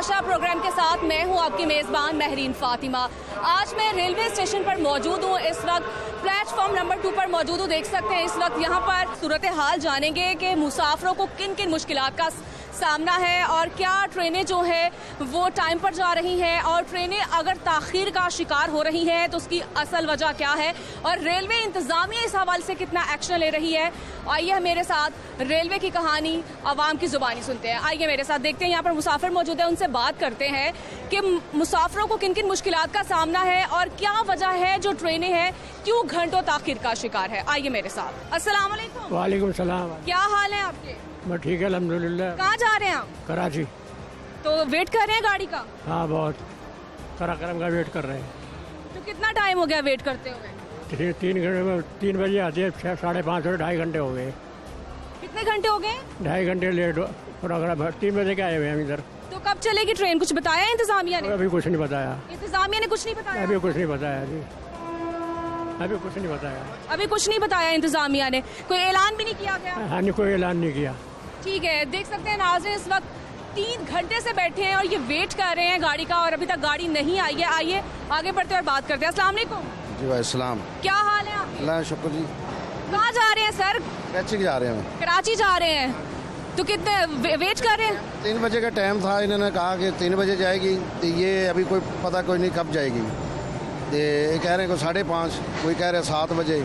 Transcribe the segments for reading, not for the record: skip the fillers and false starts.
तमाशा programme के साथ मैं हूं आपकी मेज़बान महरीन फातिमा। आज मैं रेलवे स्टेशन पर मौजूद हूं। इस वक्त प्लेटफॉर्म नंबर 2 पर मौजूद हूं। देख सकते हैं इस वक्त यहां पर सूरत हाल जानेंगे कि मुसाफिरों को किन किन मुश्किलात का सामना है और क्या ट्रेनें जो है वो टाइम पर जा रही हैं और ट्रेनें अगर ताख़ीर का शिकार हो रही हैं तो उसकी असल वजह क्या है और रेलवे इंतज़ामिया इस हवाले से कितना एक्शन ले रही है। आइए मेरे साथ रेलवे की कहानी आवाम की ज़ुबानी सुनते हैं। आइए मेरे साथ देखते हैं, यहाँ पर मुसाफिर मौजूद है, उनसे बात करते हैं कि मुसाफिरों को किन किन मुश्किलात का सामना है और क्या वजह है जो ट्रेनें हैं क्यों घंटों ताख़ीर का शिकार है। आइए मेरे साथ। अस्सलाम वालेकुम। वालेकुम सलाम। क्या हाल है आपके? मैं ठीक है अल्हम्दुलिल्लाह। कहाँ जा रहे हैं आप? कराची। तो वेट कर रहे हैं गाड़ी का? हाँ बहुत कराक्रम का वेट कर रहे हैं। तो कितना टाइम हो गया वेट करते हुए? 3 घंटे में 3 बजे आती है, 5:30 से 2.5 घंटे हो गए। कितने घंटे हो गए? 2.5 घंटे लेट प्रोग्राम 3 बजे के आए हुए हैं हम इधर। तो कब चलेगी ट्रेन? कुछ बताया इंतजामिया ने? अभी कुछ नहीं बताया। इंतजामिया ने कुछ नहीं बताया? अभी कुछ नहीं बताया जी, अभी कुछ नहीं बताया। अभी कुछ नहीं बताया इंतजामिया ने? कोई ऐलान भी नहीं किया गया? हाँ नहीं, कोई ऐलान नहीं किया। ठीक है, देख सकते हैं नाज़रीन इस वक्त 3 घंटे से बैठे हैं और ये वेट कर रहे हैं गाड़ी का और अभी तक गाड़ी नहीं आई है। आइए आगे बढ़ते और बात करते हैं। अस्सलाम वालेकुम। जी वालेकुम। क्या हाल है आपके? अल्लाह शुक्र जी। कहाँ जा रहे हैं सर? कराची जा रहे हैं। कराची जा रहे हैं। तो कितने वेट कर रहे हैं? 3 बजे का टाइम था, इन्होंने कहा कि 3 बजे जाएगी, तो ये अभी कोई पता कोई नहीं कब जाएगी। ये कह रहे हैं को 5:30, कोई कह रहे हैं 7 बजे।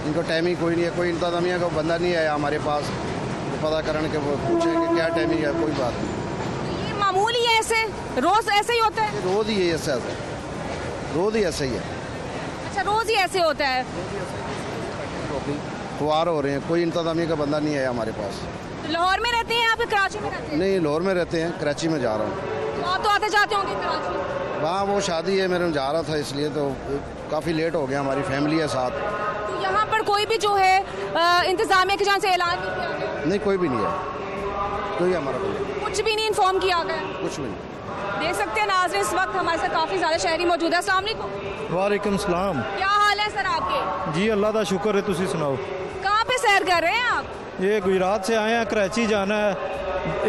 इनको टाइमिंग कोई नहीं है, कोई इंतजामिया का बंदा नहीं आया हमारे पास पता करने के, वो पूछे कि क्या टाइमिंग है। कोई बात नहीं। ये मामूली है, ऐसे रोज ऐसे ही होता है? रोज़ ही ऐसा है, रोज़ ही ऐसा ही है। अच्छा, रोज ही ऐसे होता है? खुआर हो रहे हैं, कोई इंतजामिया का बंदा नहीं आया हमारे पास। तो लाहौर में रहते हैं या फिर कराची में रहते हैं? नहीं, लाहौर में रहते हैं, कराची में जा रहा हूँ। तो आप तो आते जाते होंगे कराची? वहाँ वो शादी है, मेरे जा रहा था, इसलिए तो काफ़ी लेट हो गया। हमारी फैमिली है साथ। तो यहाँ पर कोई भी जो है इंतजामिया की जान से ऐलान नहीं किया गया? नहीं, कोई भी नहीं है, कोई हमारा कोई कुछ भी नहीं इन्फॉर्म किया गया? कुछ भी नहीं। देख सकते हैं नाज़रीन इस वक्त हमारे साथ काफ़ी ज़्यादा शहरी मौजूद है। अस्सलाम वालेकुम। वालेकुम सलाम। क्या हाल है सर आपके? जी अल्लाह का शुक्र है, तुसी सुनाओ। कहाँ पे सैर कर रहे हैं आप? ये गुजरात से आए हैं, कराची जाना है।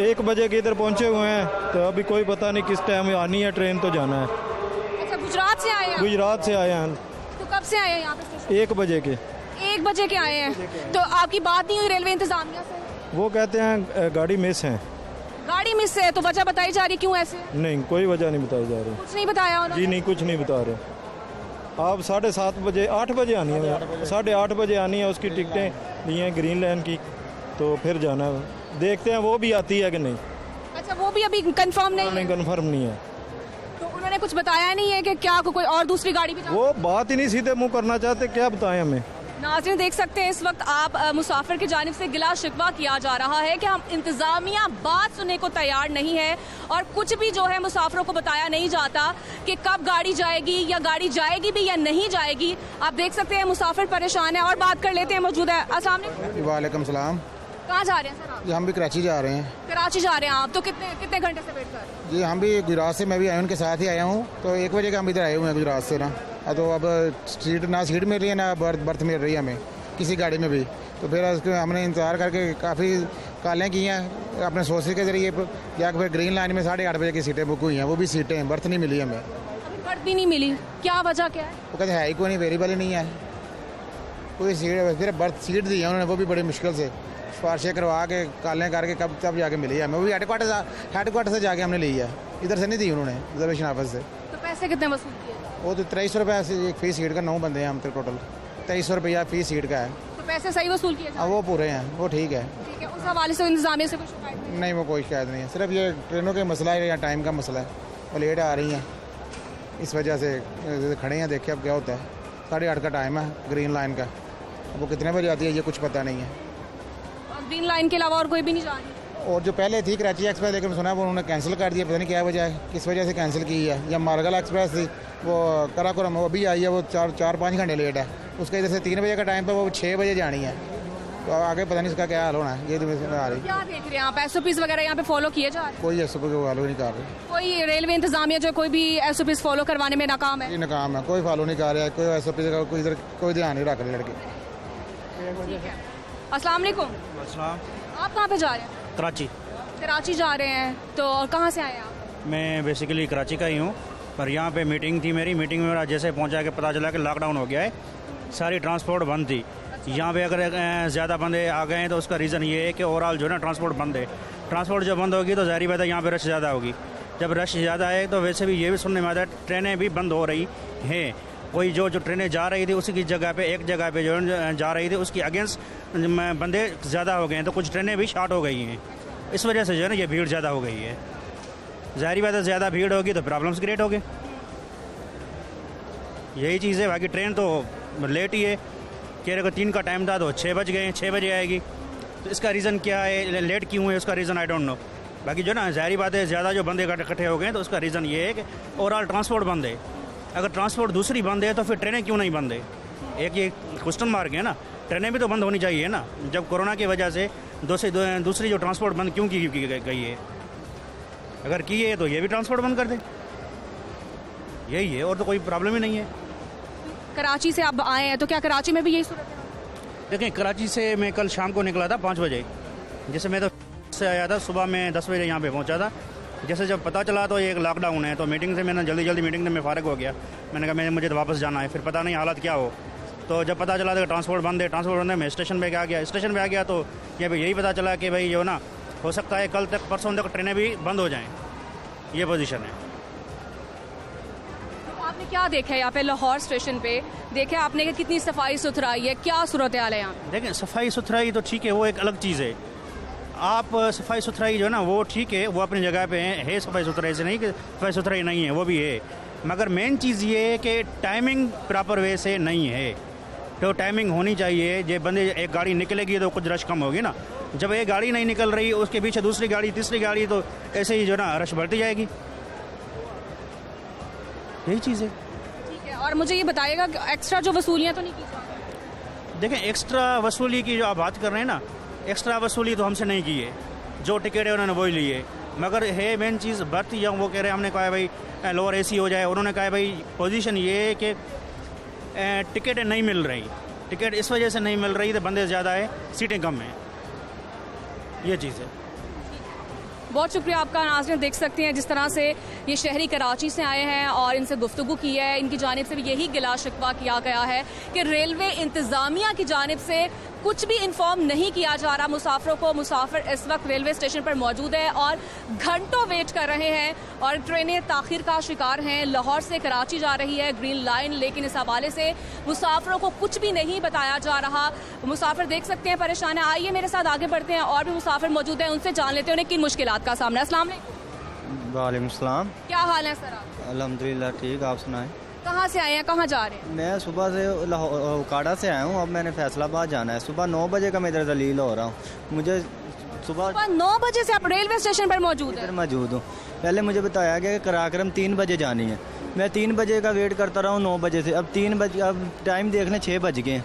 1 बजे के इधर पहुंचे हुए हैं, तो अभी कोई पता नहीं किस टाइम आनी है ट्रेन, तो जाना है। अच्छा, गुजरात से आए हैं? गुजरात से आए हैं। तो कब से आए हैं यहाँ पे? 1 बजे के। 1 बजे के आए हैं। तो आपकी बात नहीं हुई रेलवे इंतजामिया से? वो कहते हैं गाड़ी मिस है। गाड़ी मिस है तो वजह बताई जा रही, क्यों ऐसे? नहीं, कोई वजह नहीं बताई जा रही। कुछ नहीं बताया उन्होंने? जी नहीं, कुछ नहीं बता रहे। आप 7:30 बजे 8 बजे आनी है, 8:30 बजे आनी है। उसकी टिकटें ली हैं ग्रीन लाइन की, तो फिर जाना है। देखते हैं वो भी आती है कि नहीं। अच्छा, वो भी अभी कंफर्म नहीं? कंफर्म नहीं है। तो उन्होंने कुछ बताया नहीं है कि क्या कोई और दूसरी गाड़ी भी? वो बात ही नहीं सीधे मुंह करना चाहते, क्या बताएं हमें। नाज़रीन देख सकते हैं इस वक्त आप मुसाफिर की जानिब से गिला शिकवा किया जा रहा है कि हम इंतज़ामिया बात सुनने को तैयार नहीं है और कुछ भी जो है मुसाफिरों को बताया नहीं जाता कि कब गाड़ी जाएगी या गाड़ी जाएगी भी या नहीं जाएगी। आप देख सकते हैं मुसाफिर परेशान है और बात कर लेते हैं। मौजूद है। अस्सलाम वालेकुम। वालेकुम सलाम। कहाँ जा रहे हैं सर आप? जी हम भी कराची जा रहे हैं। कराची जा रहे हैं आप? तो कितने घंटे से वेट कर रहे हैं? जी हम भी गुजरात से, मैं भी आया उनके साथ ही आया हूँ। तो 1 बजे का हम इधर आए हुए हैं गुजरात से ना। तो अब सीट मिल रही है ना बर्थ मिल रही है हमें किसी गाड़ी में भी। तो फिर हमने इंतज़ार करके काफ़ी कॉलें की हैं अपने सोर्सेज के ज़रिए, या फिर ग्रीन लाइन में 8:30 बजे की सीटें बुक हुई हैं, वो भी सीटें बर्थ नहीं मिली हमें। अभी बर्थ भी नहीं मिली? क्या वजह क्या है? वो कहते हैं ही कोई नहीं, वेरिएबल ही नहीं है कोई सीट। फिर बर्थ सीट दी है उन्होंने, वो भी बड़ी मुश्किल से सिफारिशें करवा के कॉलें करके तब जाके मिली है हमें। वो भी हेडक्वार्टर से जाके हमने ली है, इधर से नहीं दी उन्होंने, रिजर्वेशन ऑफिस से। तो पैसे कितने वसूल किए? वो तो 2300 रुपये से एक फीस सीट का, 9 बंदे हैं हम, तो टोटल 2300 रुपया फीस सीट का है। तो पैसे सही वसूल किए? हाँ वो पूरे हैं, वो ठीक है। ठीक है, उस हवाले से इंतजामिया से कुछ शिकायत नहीं? नहीं, वो कोई शिकायत नहीं है। सिर्फ ये ट्रेनों का मसला है या टाइम का मसला है, वो लेट आ रही हैं, इस वजह से खड़े हैं। देखिए अब क्या होता है। 8:30 का टाइम है ग्रीन लाइन का, अब वो कितने बजे आती है ये कुछ पता नहीं है। ग्रीन लाइन के अलावा और कोई भी नहीं जा रही? और जो पहले थी कराची एक्सप्रेस, लेकिन सुना वो उन्होंने कैंसिल कर दिया, पता नहीं क्या वजह है, किस वजह से कैंसिल की है। या मारगल एक्सप्रेस थी वो कराकोरम, वो अभी आई है, वो 4-5 घंटे लेट है। उसका इधर से 3 बजे का टाइम पर, वो 6 बजे जानी है। तो आगे पता नहीं इसका क्या हाल होना है। ये आ रही क्या देख रहे हैं आप? SOPs वगैरह यहाँ पे फॉलो किए जा रहे हैं? कोई SOP फॉलो नहीं कर रही। कोई रेलवे इंतजामिया जो कोई भी SOPs फॉलो करवाने में नाकाम है? ये नाकाम है, कोई फॉलो नहीं कर रहा है, कोई SOP का कोई इधर कोई ध्यान नहीं रख रहे लड़के। अस्सलाम वालेकुम। आप कहाँ पे जा रहे हैं? कराची। कराची जा रहे हैं, तो कहाँ से आए हैं आप? मैं बेसिकली कराची का ही हूँ, पर यहाँ पे मीटिंग थी मेरी। मीटिंग में मेरा जैसे पहुँचा के पता चला कि लॉकडाउन हो गया है, सारी ट्रांसपोर्ट बंद थी। यहाँ पे अगर ज़्यादा बंदे आ गए हैं तो उसका रीज़न ये है कि ओवरऑल जो है ना ट्रांसपोर्ट बंद है। ट्रांसपोर्ट जब बंद होगी तो ज़ाहिर बात है यहाँ पे रश ज़्यादा होगी। जब रश ज़्यादा है तो वैसे भी ये भी सुनने में आता है ट्रेनें भी बंद हो रही हैं। कोई जो ट्रेनें जा रही थी उसी की जगह पे एक जगह पे जो जा रही थी उसकी अगेंस्ट बंदे ज़्यादा हो गए हैं, तो कुछ ट्रेनें भी शॉर्ट हो गई हैं। इस वजह से जो है ना ये भीड़ ज़्यादा हो गई है। ज़ाहिर बात है ज़्यादा भीड़ होगी तो प्रॉब्लम्स क्रिएट होंगे, यही चीज़ है। बाकी ट्रेन तो लेट ही है, कह रहे को 3 का टाइम था तो 6 बज गए, 6 बजे आएगी। तो इसका रीज़न क्या है, लेट क्यों है, उसका रीज़न आई डोंट नो। बाकी जो ना ज़ाहिर बात है ज़्यादा जो बंदे इकट्ठे हो गए तो उसका रीज़न ये है कि ओवरऑल ट्रांसपोर्ट बंद है। अगर ट्रांसपोर्ट दूसरी बंद है तो फिर ट्रेनें क्यों नहीं बंद है, एक ये क्वेश्चन मार्क है ना। ट्रेनें भी तो बंद होनी चाहिए ना, जब कोरोना की वजह से दूसरी जो ट्रांसपोर्ट बंद क्यों की गई है। अगर की है तो ये भी ट्रांसपोर्ट बंद कर दे, यही है, और तो कोई प्रॉब्लम ही नहीं है। कराची से आप आए हैं तो क्या कराची में भी यही सूरत है? देखें, कराची से मैं कल शाम को निकला था 5 बजे, जैसे मैं तो से आया था, सुबह में 10 बजे यहाँ पे पहुँचा था। जैसे जब पता चला तो ये एक लॉकडाउन है तो मीटिंग से मैंने जल्दी मीटिंग में फ़ारिग हो गया। मैंने कहा मुझे तो वापस जाना है, फिर पता नहीं हालत क्या हो। तो जब पता चला था कि ट्रांसपोर्ट बंद है, मैं स्टेशन पे आ गया। स्टेशन पे आ गया तो यही पता चला कि भाई जो ना हो सकता है कल तक परसों तक ट्रेनें भी बंद हो जाएँ, ये पोजीशन है। आपने क्या देखा है यहाँ पे लाहौर स्टेशन पे? देखा आपने कि कितनी सफाई सुथराई है, क्या सूरत हाल है यहाँ? देखें, सफाई सुथराई तो ठीक है, वो एक अलग चीज़ है। आप सफाई सुथराई जो है ना वो ठीक है, वो अपनी जगह पे है सफाई सुथराई से नहीं कि सफाई सुथराई नहीं है, वो भी है। मगर मेन चीज़ ये है कि टाइमिंग प्रॉपर वे से नहीं है। तो टाइमिंग होनी चाहिए। जब बंदे एक गाड़ी निकलेगी तो कुछ रश कम होगी ना। जब एक गाड़ी नहीं निकल रही उसके पीछे दूसरी गाड़ी, तीसरी गाड़ी, तो ऐसे ही जो ना रश बढ़ती जाएगी, यही चीज़ है। ठीक है, और मुझे ये बताइएगा कि एक्स्ट्रा जो वसूलियाँ तो नहीं की जाती? देखें, एक्स्ट्रा वसूली की जो आप बात कर रहे हैं ना, एक्स्ट्रा वसूली तो हमसे नहीं की है। जो टिकट है उन्होंने वही ली है। मगर है मेन चीज़ बर्थ, या वो कह रहे हैं, हमने कहा है भाई लोअर एसी हो जाए, उन्होंने कहा है भाई पोजीशन ये है कि टिकट नहीं मिल रही। टिकट इस वजह से नहीं मिल रही तो बंदे ज़्यादा है, सीटें कम हैं, ये चीज़ है। बहुत शुक्रिया आपका। नाज़रीन देख सकते हैं जिस तरह से ये शहरी कराची से आए हैं और इनसे गुफ्तगू की है। इनकी जानिब से भी यही गिला शिकवा किया गया है कि रेलवे इंतज़ामिया की जानिब से कुछ भी इन्फॉर्म नहीं किया जा रहा मुसाफिरों को। मुसाफिर इस वक्त रेलवे स्टेशन पर मौजूद है और घंटों वेट कर रहे हैं और ट्रेनें ताखिर का शिकार हैं। लाहौर से कराची जा रही है ग्रीन लाइन, लेकिन इस हवाले से मुसाफिरों को कुछ भी नहीं बताया जा रहा। मुसाफिर देख सकते हैं परेशान है। आइए मेरे साथ आगे बढ़ते हैं, और भी मुसाफिर मौजूद हैं, उनसे जान लेते हैं उन्हें किन मुश्किलात का सामना। अस्सलाम वालेकुम। वालेकुम सलाम। क्या हाल है सर आप? अल्हम्दुलिल्लाह ठीक, आप सुनाएं। कहाँ से आए हैं, कहाँ जा रहे हैं? मैं सुबह से उकाड़ा से आया हूँ, अब मैंने फैसलाबाद जाना है। सुबह 9 बजे का मैं इधर दलील हो रहा हूँ। मुझे सुबह 9 बजे से आप रेलवे स्टेशन पर मौजूद हैं? इधर मौजूद हूँ। पहले मुझे बताया गया कि कराक्रम 3 बजे जानी है। मैं 3 बजे का वेट करता रहा हूँ 9 बजे से। अब 3 बजे, अब टाइम देखने 6 बज गए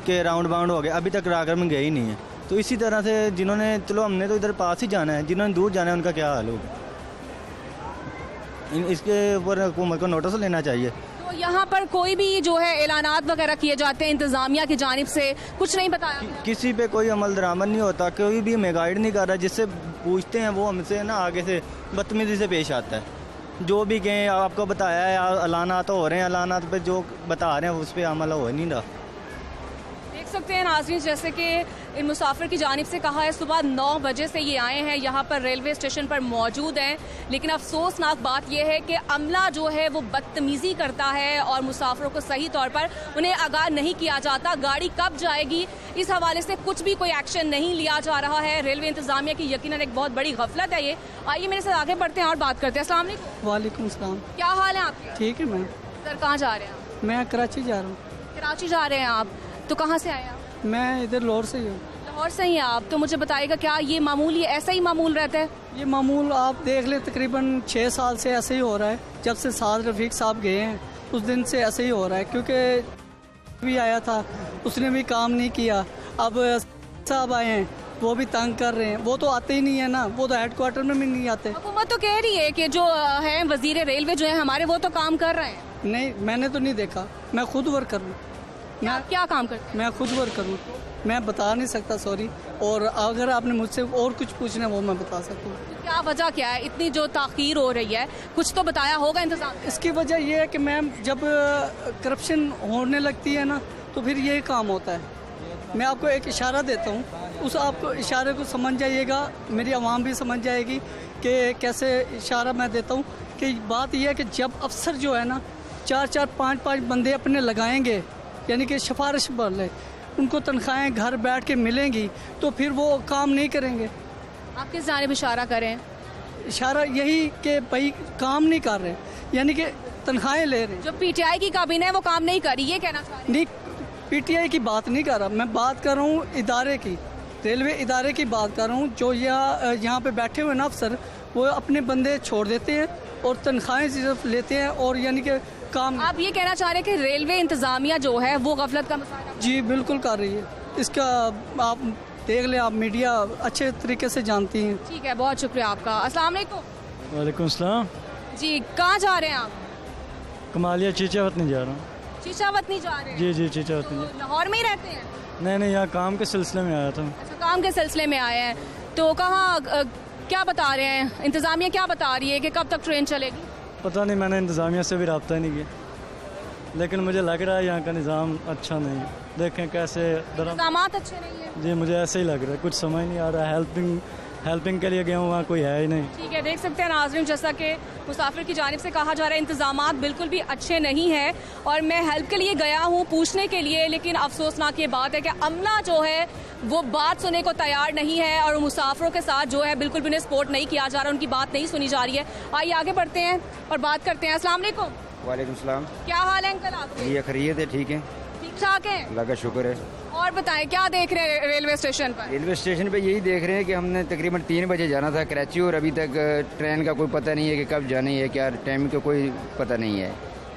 कि राउंड बाउंड हो गए, अभी तक कराक्रम गए ही नहीं है। तो इसी तरह से जिन्होंने, चलो हमने तो इधर पास ही जाना है, जिन्होंने दूर जाना है उनका क्या हाल होगा, इसके ऊपर हुकूमत को नोटिस लेना चाहिए। तो यहाँ पर कोई भी जो है ऐलानात वगैरह किए जाते हैं इंतजामिया की जानिब से, कुछ नहीं बताया गया? किसी पे कोई अमल दरामद नहीं होता, कोई भी हमें गाइड नहीं कर रहा। जिससे पूछते हैं वो हमसे ना आगे से बदतमीजी से पेश आता है। जो भी कहें आपको बताया है, ऐलानात हो रहे हैं, ऐलानात पे जो बता रहे हैं उस पर अमल हो नहीं रहा। देख सकते हैं नाज़रीन, जैसे कि इन मुसाफिर की जानिब से कहा है सुबह 9 बजे से ये आए हैं, यहाँ पर रेलवे स्टेशन पर मौजूद हैं, लेकिन अफसोसनाक बात यह है कि अमला जो है वो बदतमीज़ी करता है और मुसाफिरों को सही तौर पर उन्हें आगाह नहीं किया जाता। गाड़ी कब जाएगी इस हवाले से कुछ भी कोई एक्शन नहीं लिया जा रहा है। रेलवे इंतजामिया की यकीनन एक बहुत बड़ी गफलत है ये। आइए मेरे साथ आगे बढ़ते हैं और बात करते हैं। अस्सलाम वालेकुम। वालेकुम सलाम। क्या हाल है आपके? ठीक है मैम। सर कहाँ जा रहे हैं आप? मैं कराची जा रहा हूँ। कराची जा रहे हैं आप, तो कहाँ से आए हैं आप? मैं इधर लाहौर से ही हूँ। लाहौर से ही हैं आप, तो मुझे बताइएगा क्या ये मामूल, ये ऐसा ही मामूल रहता है? ये मामूल आप देख ले, तकरीबन 6 साल से ऐसे ही हो रहा है। जब से साद रफीक साहब गए हैं उस दिन से ऐसे ही हो रहा है, क्योंकि भी आया था उसने भी काम नहीं किया। अब साहब आए हैं वो भी तंग कर रहे हैं, वो तो आते ही नहीं है ना, वो तो हेडक्वार्टर में भी नहीं आते। हुकूमत तो कह रही है कि जो है वजीर रेलवे जो है हमारे, वो तो काम कर रहे हैं। नहीं, मैंने तो नहीं देखा, मैं खुद वर्कर हूँ। मैं क्या काम करते हैं? मैं खुद वर्कर हूँ, मैं बता नहीं सकता, सॉरी। और अगर आपने मुझसे और कुछ पूछना है वो मैं बता सकता हूँ। क्या वजह क्या है, इतनी जो ताखीर हो रही है? कुछ तो बताया होगा इंतजाम। इसकी वजह ये है कि मैम जब करप्शन होने लगती है ना तो फिर ये काम होता है। मैं आपको एक इशारा देता हूँ, उस आपको इशारे को समझ जाइएगा, मेरी आवाम भी समझ जाएगी कि कैसे इशारा मैं देता हूँ। कि बात यह है कि जब अफसर जो है ना 4-4, 5-5 बंदे अपने लगाएंगे, यानी कि सिफारिश वाले, उनको तनख्वाहें घर बैठ के मिलेंगी तो फिर वो काम नहीं करेंगे। आप किस जानिब इशारा करें? इशारा यही कि भाई काम नहीं कर रहे, यानी कि तनख्वाहें ले रहे हैं। जो पीटीआई की काबीना है वो काम नहीं करी, ये कहना चाह रही नहीं, पीटीआई की बात नहीं कर रहा मैं, बात कर रहा हूँ इदारे की, रेलवे इदारे की बात कर रहा हूँ। जो यहाँ पे बैठे हुए ना अफसर, वो अपने बंदे छोड़ देते हैं और तनख्वाहें सिर्फ लेते हैं, और यानी कि काम। आप ये कहना चाह रहे हैं कि रेलवे इंतजामिया जो है वो गफलत का मसाला? जी बिल्कुल कर रही है। इसका आप देख लें, आप मीडिया अच्छे तरीके से जानती हैं। ठीक है, बहुत शुक्रिया आपका। अस्सलाम वालेकुम। वालेकुम सलाम। जी, कहाँ जा रहे हैं आप? कमालिया चीचावत नहीं जा रहा हूँ। शीशावत नहीं जा रहे हैं? जी जी चीचावत नहीं। तो लाहौर में ही रहते हैं? नहीं, यहाँ काम के सिलसिले में आया था। अच्छा, काम के सिलसिले में आए हैं। तो कहाँ क्या बता रहे हैं इंतजामिया, क्या बता रही है कि कब तक ट्रेन चलेगी? पता नहीं, मैंने इंतज़ामिया से भी रब्ता ही नहीं किया, लेकिन मुझे लग रहा है यहाँ का निज़ाम अच्छा नहीं है। देखें कैसे इंतजामात अच्छे नहीं है। जी मुझे ऐसे ही लग रहा है, कुछ समझ नहीं आ रहा है। हेल्पिंग के लिए गया हूँ, वहाँ कोई है ही नहीं। ठीक है, देख सकते हैं नाज़रीन, जैसा कि मुसाफिर की जानिब से कहा जा रहा है इंतजामात बिल्कुल भी अच्छे नहीं है। और मैं हेल्प के लिए गया हूँ पूछने के लिए, लेकिन अफसोसनाक ये बात है कि अमला जो है वो बात सुनने को तैयार नहीं है और मुसाफिरों के साथ जो है बिल्कुल भी उन्हें सपोर्ट नहीं किया जा रहा, उनकी बात नहीं सुनी जा रही है। आइए आगे बढ़ते हैं और बात करते हैं। अस्सलाम वालेकुम। वालेकुम सलाम। क्या हाल है अंकल आपके? ये खैरियत है, ठीक है, ठीक ठाक है? अल्लाह का शुक्र है। और बताएं, क्या देख रहे हैं रेलवे स्टेशन पर? रेलवे स्टेशन पे यही देख रहे हैं कि हमने तकरीबन 3 बजे जाना था कराची, और अभी तक ट्रेन का कोई पता नहीं है कि कब जानी है, क्या टाइम का कोई पता नहीं है।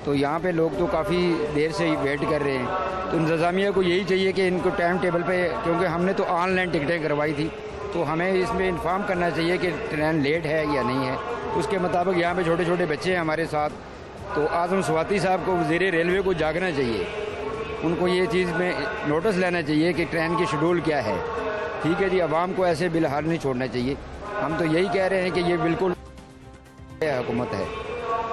तो यहाँ पे लोग तो काफ़ी देर से वेट कर रहे हैं। तो इंतज़ामिया को यही चाहिए कि इनको टाइम टेबल पे, क्योंकि हमने तो ऑनलाइन टिकटें करवाई थी, तो हमें इसमें इन्फॉर्म करना चाहिए कि ट्रेन लेट है या नहीं है। उसके मुताबिक यहाँ पे छोटे छोटे बच्चे हैं हमारे साथ, तो आज़म स्वाति साहब को, वज़ीर रेलवे को जागना चाहिए, उनको ये चीज़ में नोटिस लेना चाहिए कि ट्रेन की शेड्यूल क्या है। ठीक है जी, आवाम को ऐसे बिलहाल नहीं छोड़ना चाहिए। हम तो यही कह रहे हैं कि ये बिल्कुल हुकूमत है,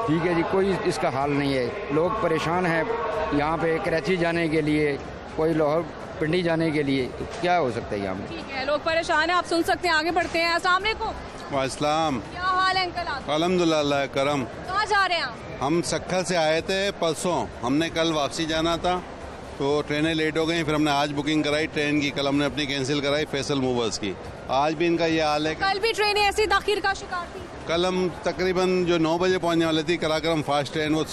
ठीक है जी, कोई इसका हाल नहीं है। लोग परेशान हैं यहाँ पे कराची जाने के लिए, कोई लाहौर पिंडी जाने के लिए, तो क्या हो सकता है यहाँ में? ठीक है, लोग परेशान हैं, आप सुन सकते हैं। आगे बढ़ते हैं। अस्सलाम वालेकुम। वालेकुम। क्या हाल है अंकल आप? अल्हम्दुलिल्लाह करम। कहाँ जा रहे हैं आप? हम सक्खल से आए थे परसों, हमने कल वापसी जाना था, तो ट्रेनें लेट हो गई। फिर हमने आज बुकिंग कराई ट्रेन की, कल हमने अपनी कैंसिल कराई फैसल मूवर्स की। आज भी इनका ये हाल है। कल भी ट्रेनें ऐसी ताखीर का शिकार थी? कल हम तकरीबन जो 9 बजे पहुंचने वाले थी कराक्रम फास्ट ट्रेन, वो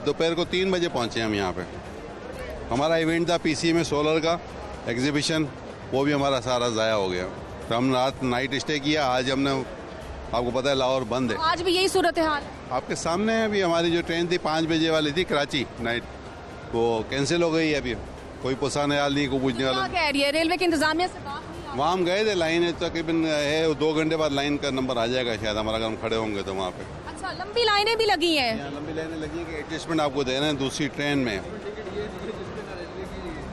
दोपहर को 3 बजे पहुंचे हम यहाँ पे। हमारा इवेंट था पीसी में सोलर का एग्जीबिशन, वो भी हमारा सारा ज़ाया हो गया। तो हम रात नाइट स्टे किया। आज हमने, आपको पता है लाहौर बंद है। आज भी यही सूरत हाल? आपके सामने है, अभी हमारी जो ट्रेन थी 5 बजे वाली थी कराची नाइट, वो कैंसिल हो गई है। अभी कोई पुसाने वाला नहीं, को पूछने वाला। क्या कह रही है रेलवे की इंतजामिया से बात नहीं? वहाँ हम गए थे, लाइन है तकरीबन है 2 घंटे बाद लाइन का नंबर आ जाएगा शायद हमारा, अगर हम खड़े होंगे तो वहाँ पे। अच्छा, लंबी लाइनें भी लगी हैं? लंबी लाइनें लगी है कि एडजस्टमेंट आपको देना है दूसरी ट्रेन में।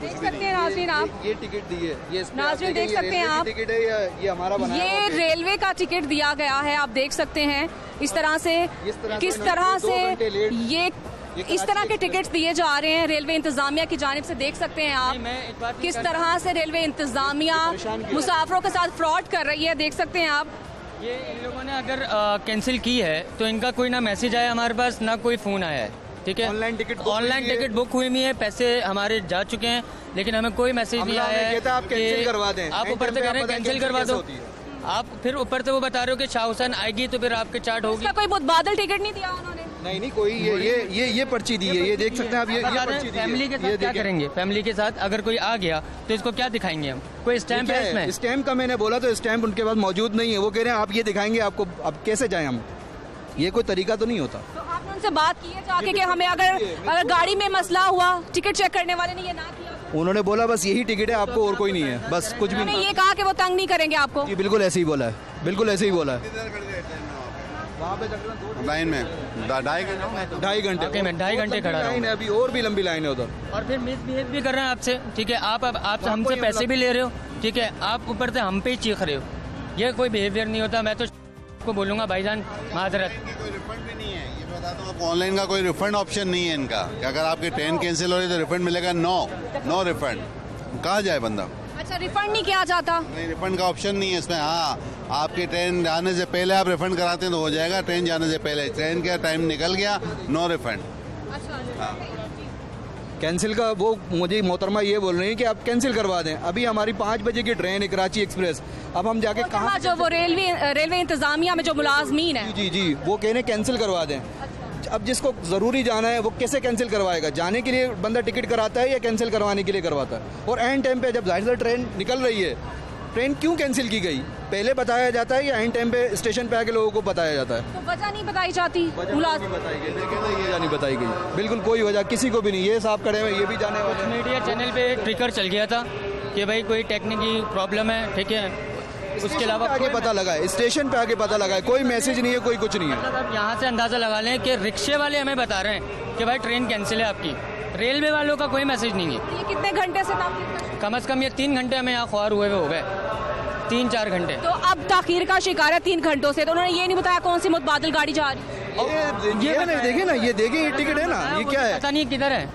देख सकते हैं नाज़रीन, आप ये टिकट दी है, ये नाज़रीन देख सकते हैं आप, टिकट है, ये हमारा बनाया ये रेलवे का टिकट दिया गया है। आप देख सकते हैं इस तरह से, किस तरह से ये इस तरह के टिकट्स दिए जा रहे हैं रेलवे इंतजामिया की जानिब से। देख सकते हैं आप किस तरह से रेलवे इंतजामिया मुसाफिरों के साथ फ्रॉड कर रही है। देख सकते हैं आप, ये इन लोगों ने अगर कैंसिल की है तो इनका कोई ना मैसेज आया हमारे पास, ना कोई फ़ोन आया है। ठीक है, ऑनलाइन टिकट बुक हुई हुई है, पैसे हमारे जा चुके हैं, लेकिन हमें कोई मैसेज नहीं आया है। आप कैंसिल करवा दें, आप ऊपर से कह रहे हैं कैंसिल करवा दो, आप फिर ऊपर से वो बता रहे हो कि शाह हुसैन आएगी तो फिर आपके चार्ट होगी। कोई बहुत बादल टिकट नहीं दिया उन्होंने? नहीं कोई ये पर्ची दी है, ये देख सकते हैं आप, ये पर्ची दी है। फैमिली के साथ क्या करेंगे? फैमिली के साथ अगर कोई आ गया तो इसको क्या दिखाएंगे हम? कोई स्टैम्प है इसमें? स्टैम्प का मैंने बोला तो स्टैम्प उनके पास मौजूद नहीं है। वो कह रहे हैं आप ये दिखाएंगे आपको, अब कैसे जाएं हम? ये कोई तरीका तो नहीं होता। तो आपने उनसे बात की है जाके कि हमें अगर गाड़ी में मसला हुआ, टिकट चेक करने वाले ने ये ना किया? उन्होंने बोला बस यही टिकट है आपको, और कोई नहीं है, बस कुछ भी नहीं। ये कहा कि वो तंग नहीं करेंगे आपको? जी बिल्कुल ऐसे ही बोला है, बिल्कुल ऐसे ही बोला है। लाइन में 2.5 घंटे। ओके, मैं 2.5 घंटे खड़ा लाइन है रहा अभी, और भी लंबी लाइन है उधर। और फिर मिसबिहेव भी कर रहे हैं आपसे, ठीक है। आप हमसे पैसे भी ले रहे हो, ठीक है। आप ऊपर से हम पे ही चीख रहे हो, ये कोई बिहेवियर नहीं होता। मैं तो को बोलूँगा भाईजान माजरत। कोई रिफंड भी नहीं है, ये बताता हूँ आपको। ऑनलाइन का कोई रिफंड ऑप्शन नहीं है इनका कि अगर आपकी ट्रेन कैंसिल हो रही है तो रिफंड मिलेगा। No refund. कहाँ जाए बंदा? अच्छा, रिफंड नहीं किया जाता? नहीं, रिफंड का ऑप्शन नहीं है इसमें। हाँ, आपकी ट्रेन जाने से पहले आप रिफंड कराते हैं तो हो जाएगा। ट्रेन जाने से पहले, ट्रेन का टाइम निकल गया, नो रिफंड। कैंसिल का वो मुझे मोहतरमा ये बोल रही है कि आप कैंसिल करवा दें। अभी हमारी 5 बजे की ट्रेन है कराची एक्सप्रेस, अब हम जाके कहाँ? जो वो रेलवे इंतजामिया में जो मुलाजमीन है, जी वो कह रहे हैं कैंसिल करवा दें। अब जिसको ज़रूरी जाना है वो कैसे कैंसिल करवाएगा? जाने के लिए बंदा टिकट कराता है या कैंसिल करवाने के लिए करवाता है? और एंड टाइम पे जब जाहिर सा ट्रेन निकल रही है, ट्रेन क्यों कैंसिल की गई पहले बताया जाता है या एंड टाइम पे स्टेशन पे आके लोगों को बताया जाता है? तो वजह नहीं बताई जाती? ये नहीं बताई गई, बिल्कुल कोई वजह किसी को भी नहीं। ये साहब खड़े हैं, ये भी जाने वाले हैं। मीडिया चैनल पे ट्रिकर चल गया था कि भाई कोई टेक्निकल प्रॉब्लम है, ठीक है। उसके अलावा आगे पता लगा है, स्टेशन पे आगे पता लगा है, कोई मैसेज नहीं है, कोई कुछ नहीं है। मतलब यहाँ से अंदाज़ा लगा लें कि रिक्शे वाले हमें बता रहे हैं कि भाई ट्रेन कैंसिल है आपकी। रेलवे वालों का कोई मैसेज नहीं है। ये कितने घंटे से ताख़ीर? कम से कम ये 3 घंटे हमें यहाँ ख्वार हुए हो गए, 3-4 घंटे। तो अब ताख़ीर का शिकार है 3 घंटों से। तो उन्होंने ये नहीं बताया कौन सी मुतबादिल गाड़ी जा रही है? ये मैंने देखे ना, ये देखे, ये टिकट है ना, ये क्या है पता नहीं किधर है,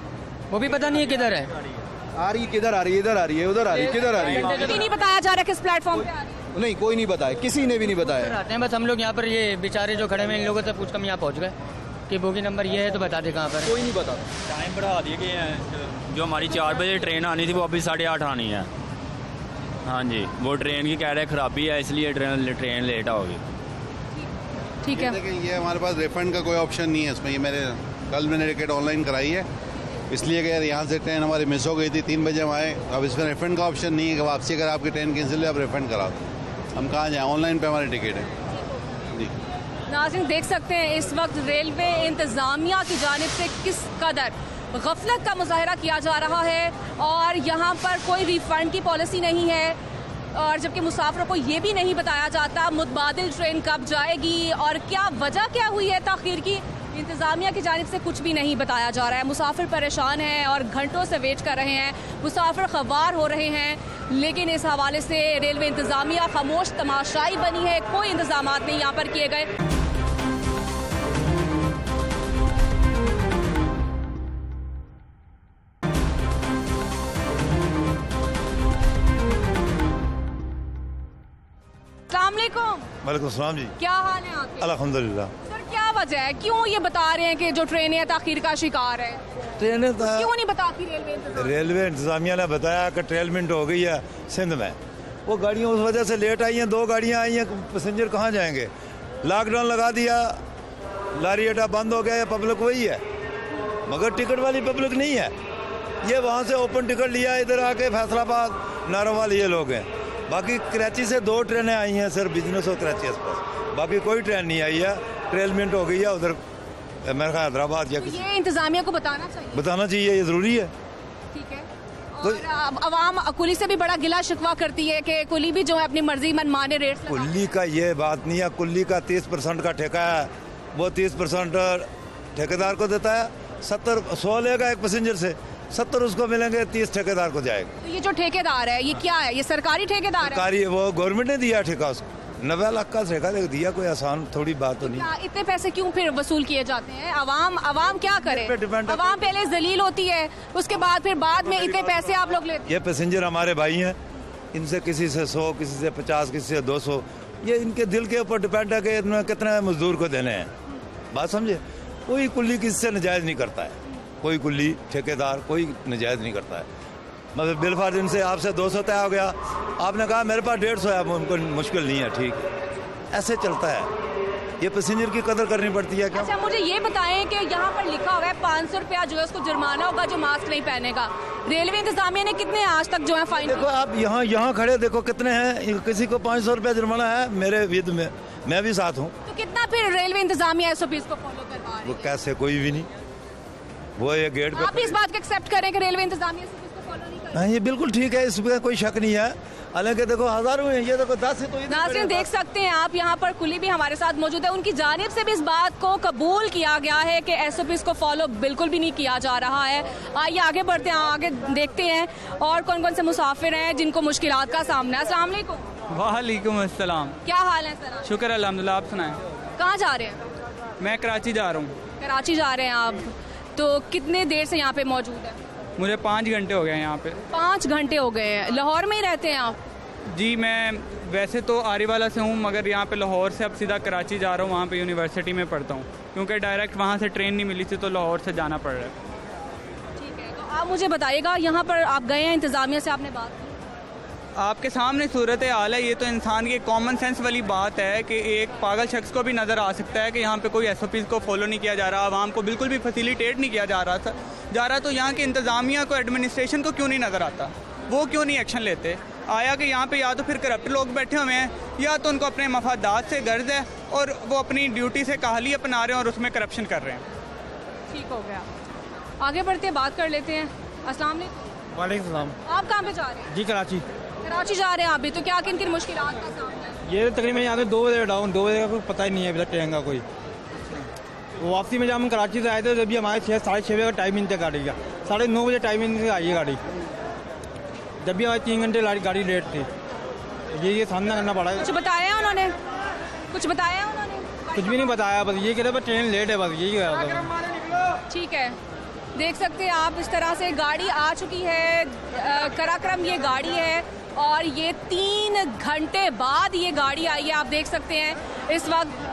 वो भी पता नहीं है किधर है। आ रही, किधर आ रही है, इधर आ रही है, उधर आ रही है, किधर आ रही है? ये भी नहीं बताया जा रहा किस प्लेटफॉर्म पे आ रही है? नहीं, कोई नहीं बताया, किसी ने भी नहीं बताया। आते हैं बस हम लोग यहाँ पर, ये बेचारे जो खड़े हैं इन लोगों से पूछ कर हम यहाँ पहुँच गए कि बोगी नंबर ये है, तो बता दे कहाँ पर। कोई नहीं बता। टाइम बढ़ा दिए गए हैं। जो हमारी 4 बजे ट्रेन आनी थी वो अभी 8:30 आनी है। हाँ जी, वो ट्रेन की कह रहे खराबी है, इसलिए ट्रेन लेट होगी। ठीक है। लेकिन ये हमारे पास रिफंड का कोई ऑप्शन नहीं है इसमें। ये कल मैंने टिकट ऑनलाइन कराई है, इसलिए कि यार यहाँ से ट्रेन हमारी मिस हो गई थी, 3 बजे हम आए। अब इसमें रिफंड का ऑप्शन नहीं है कि वापसी अगर आपकी ट्रेन कैंसिल है आप रिफंड करा दो। हम कहाँ जाएँ? ऑनलाइन पे हमारी टिकट है जी। नाज़रीन देख सकते हैं इस वक्त रेलवे इंतज़ामिया की जानिब से किस कदर गफलत का मुजाहरा किया जा रहा है, और यहाँ पर कोई रिफ़ंड की पॉलिसी नहीं है, और जबकि मुसाफिरों को ये भी नहीं बताया जाता मुतबादिल ट्रेन कब जाएगी और क्या वजह क्या हुई है ताख़ीर की। इंतज़ामिया की जानिब से कुछ भी नहीं बताया जा रहा है। मुसाफिर परेशान हैं और घंटों से वेट कर रहे हैं, मुसाफिर ख़वार हो रहे हैं, लेकिन इस हवाले से रेलवे इंतज़ामिया खामोश तमाशाई बनी है। कोई इंतज़ामात नहीं यहाँ पर किए गए। वालेकुम सलाम जी, क्या हाल है आपके? अल्हम्दुलिल्लाह। सर क्या वजह है, क्यों ये बता रहे हैं कि जो ट्रेनें ताख़ीर का शिकार है? ट्रेनें क्यों नहीं बताती रेलवे इंतजामिया ने बताया कि ट्रेलमेंट हो गई है सिंध में। वो गाड़ियाँ उस वजह से लेट आई हैं, 2 गाड़ियाँ आई हैं, पैसेंजर कहाँ जाएंगे? लॉकडाउन लगा दिया, लारी अड्डा बंद हो गया, है पब्लिक वही है, मगर टिकट वाली पब्लिक नहीं है। ये वहाँ से ओपन टिकट लिया, इधर आके फैसलाबाद नारोवाल ये लोग हैं। बाकी कराची से 2 ट्रेनें आई हैं, सिर्फ बिजनेस और कराची एक्सप्रेस, बाकी कोई ट्रेन नहीं आई है। ट्रेलमेंट हो गई है उधर मेरे ख्याल हैदराबाद या ये इंतज़ामिया को बताना चाहिए, ये ज़रूरी है। ठीक है। और अवाम कुली से भी बड़ा गिला शिकवा करती है कि कुली भी जो है अपनी मर्जी मनमाने रेट से। कुल्ली का ये बात नहीं है, कुल्ली का 30% का ठेका है, वो 30% ठेकेदार को देता है। 100 लेगा एक पैसेंजर से, 70 उसको मिलेंगे, 30 ठेकेदार को जाएगा। तो ये जो ठेकेदार है ये क्या है? ये सरकारी ठेकेदार है? सरकारी, वो गवर्नमेंट ने दिया ठेका उसको, 90 लाख का ठेका दिया। कोई आसान थोड़ी बात तो नहीं। इतने पैसे क्यों फिर वसूल किए जाते हैं? अवाम क्या करे? अवाम पहले जलील होती है, उसके बाद में इतने पैसे आप लोग लेते हैं। ये पैसेंजर हमारे भाई हैं, इनसे किसी से 100, किसी से 50, किसी से 200, ये इनके दिल के ऊपर डिपेंड है कि इन्होंने कितने मजदूर को देने हैं। बात समझे? कोई कुल्ली किसी से नजायज़ नहीं करता है, कोई कुल्ली ठेकेदार कोई नजायज़ नहीं करता है। मतलब बिलफर्ज इनसे आपसे 200 तय हो गया, आपने कहा मेरे पास 150 है, अब उनको मुश्किल नहीं है, ठीक है, ऐसे चलता है। ये पैसेंजर की कदर करनी पड़ती है। क्या? अच्छा मुझे ये बताएं कि यहाँ पर लिखा हुआ है 500 रुपया जो है उसको जुर्माना होगा जो मास्क नहीं पहनेगा। रेलवे इंतजामिया ने कितने आज तक जो है फाइन? देखो आप यहाँ खड़े देखो कितने हैं, किसी को 500 रुपया जुर्माना है, मेरे विद में मैं भी साथ हूँ। तो कितना फिर रेलवे इंतजामिया SOPs को फॉलो करवा रही है? वो कैसे? कोई भी नहीं। वो ये गेट पे आप इस बात को एक्सेप्ट करें कि रेलवे इंतजामिया SOPs को फॉलो नहीं कर रही? हाँ, ये बिल्कुल ठीक है, इसमें कोई शक नहीं है। हालांकि देखो हज़ारों हैं, ये देखो 10 है तो इधर नाज़रीन देख सकते हैं आप, यहाँ पर कुली भी हमारे साथ मौजूद है। उनकी जानिब से भी इस बात को कबूल किया गया है कि SOPs को फॉलो बिल्कुल भी नहीं किया जा रहा है। आइए आगे बढ़ते हैं, आगे देखते हैं और कौन कौन से मुसाफिर हैं जिनको मुश्किलात का सामना है। अस्सलाम वालेकुम। वालेकुम अस्सलाम। क्या हाल है सर? शुक्र अल्हम्दुलिल्लाह, आप सुनाएं। कहाँ जा रहे हैं? मैं कराची जा रहा हूँ। कराची जा रहे हैं आप, तो कितने देर से यहाँ पे मौजूद है? मुझे 5 घंटे हो गए हैं यहाँ पे। 5 घंटे हो गए हैं। लाहौर में ही रहते हैं आप? जी, मैं वैसे तो आरीवाला से हूँ, मगर यहाँ पे लाहौर से अब सीधा कराची जा रहा हूँ, वहाँ पे यूनिवर्सिटी में पढ़ता हूँ, क्योंकि डायरेक्ट वहाँ से ट्रेन नहीं मिली थी तो लाहौर से जाना पड़ रहा है। ठीक है, तो आप मुझे बताइएगा, यहाँ पर आप गए हैं, इंतज़ामिया से आपने बात की? आपके सामने सूरत हाल है, ये तो इंसान की कॉमन सेंस वाली बात है कि एक पागल शख्स को भी नज़र आ सकता है कि यहाँ पे कोई SOPs को फॉलो नहीं किया जा रहा, आवाम को बिल्कुल भी फैसिलिटेट नहीं किया जा रहा तो यहाँ के इंतज़ामिया को, एडमिनिस्ट्रेशन को क्यों नहीं नज़र आता? वो क्यों नहीं एक्शन लेते? आया कि यहाँ पे या तो फिर करप्ट लोग बैठे हुए हैं या तो उनको अपने मफादात से गर्ज है और वो अपनी ड्यूटी से काहली अपना रहे हैं और उसमें करप्शन कर रहे हैं। ठीक हो गया, आगे बढ़ते हैं, बात कर लेते हैं। अस्सलाम वालेकुम। वालेकुम सलाम। आप कहाँ पे जा रहे हैं? जी कराची। कराची जा रहे हैं आप भी, तो क्या किन किन मुश्किलात का सामना है? ये तकरीबन यहाँ से 2 बजे डाउन, 2 बजे का कोई पता ही नहीं है अभी तक ट्रेन का कोई। वापसी में जब हम कराची से आए थे जब भी हमारे 6 साढ़े 6 बजे का टाइमिंग था गाड़ी का, 9:30 बजे टाइमिंग से आई है गाड़ी, जब भी हमारे 3 घंटे गाड़ी लेट थी। ये सामना करना पड़ा है। कुछ बताया है उन्होंने? कुछ बताया है उन्होंने? कुछ भी नहीं बताया, बस ये कह रहे ट्रेन लेट है, बस यही कह रहा था। ठीक है, देख सकते हैं आप, इस तरह से गाड़ी आ चुकी है, कराक्रम ये गाड़ी है और ये 3 घंटे बाद ये गाड़ी आई है। आप देख सकते हैं इस वक्त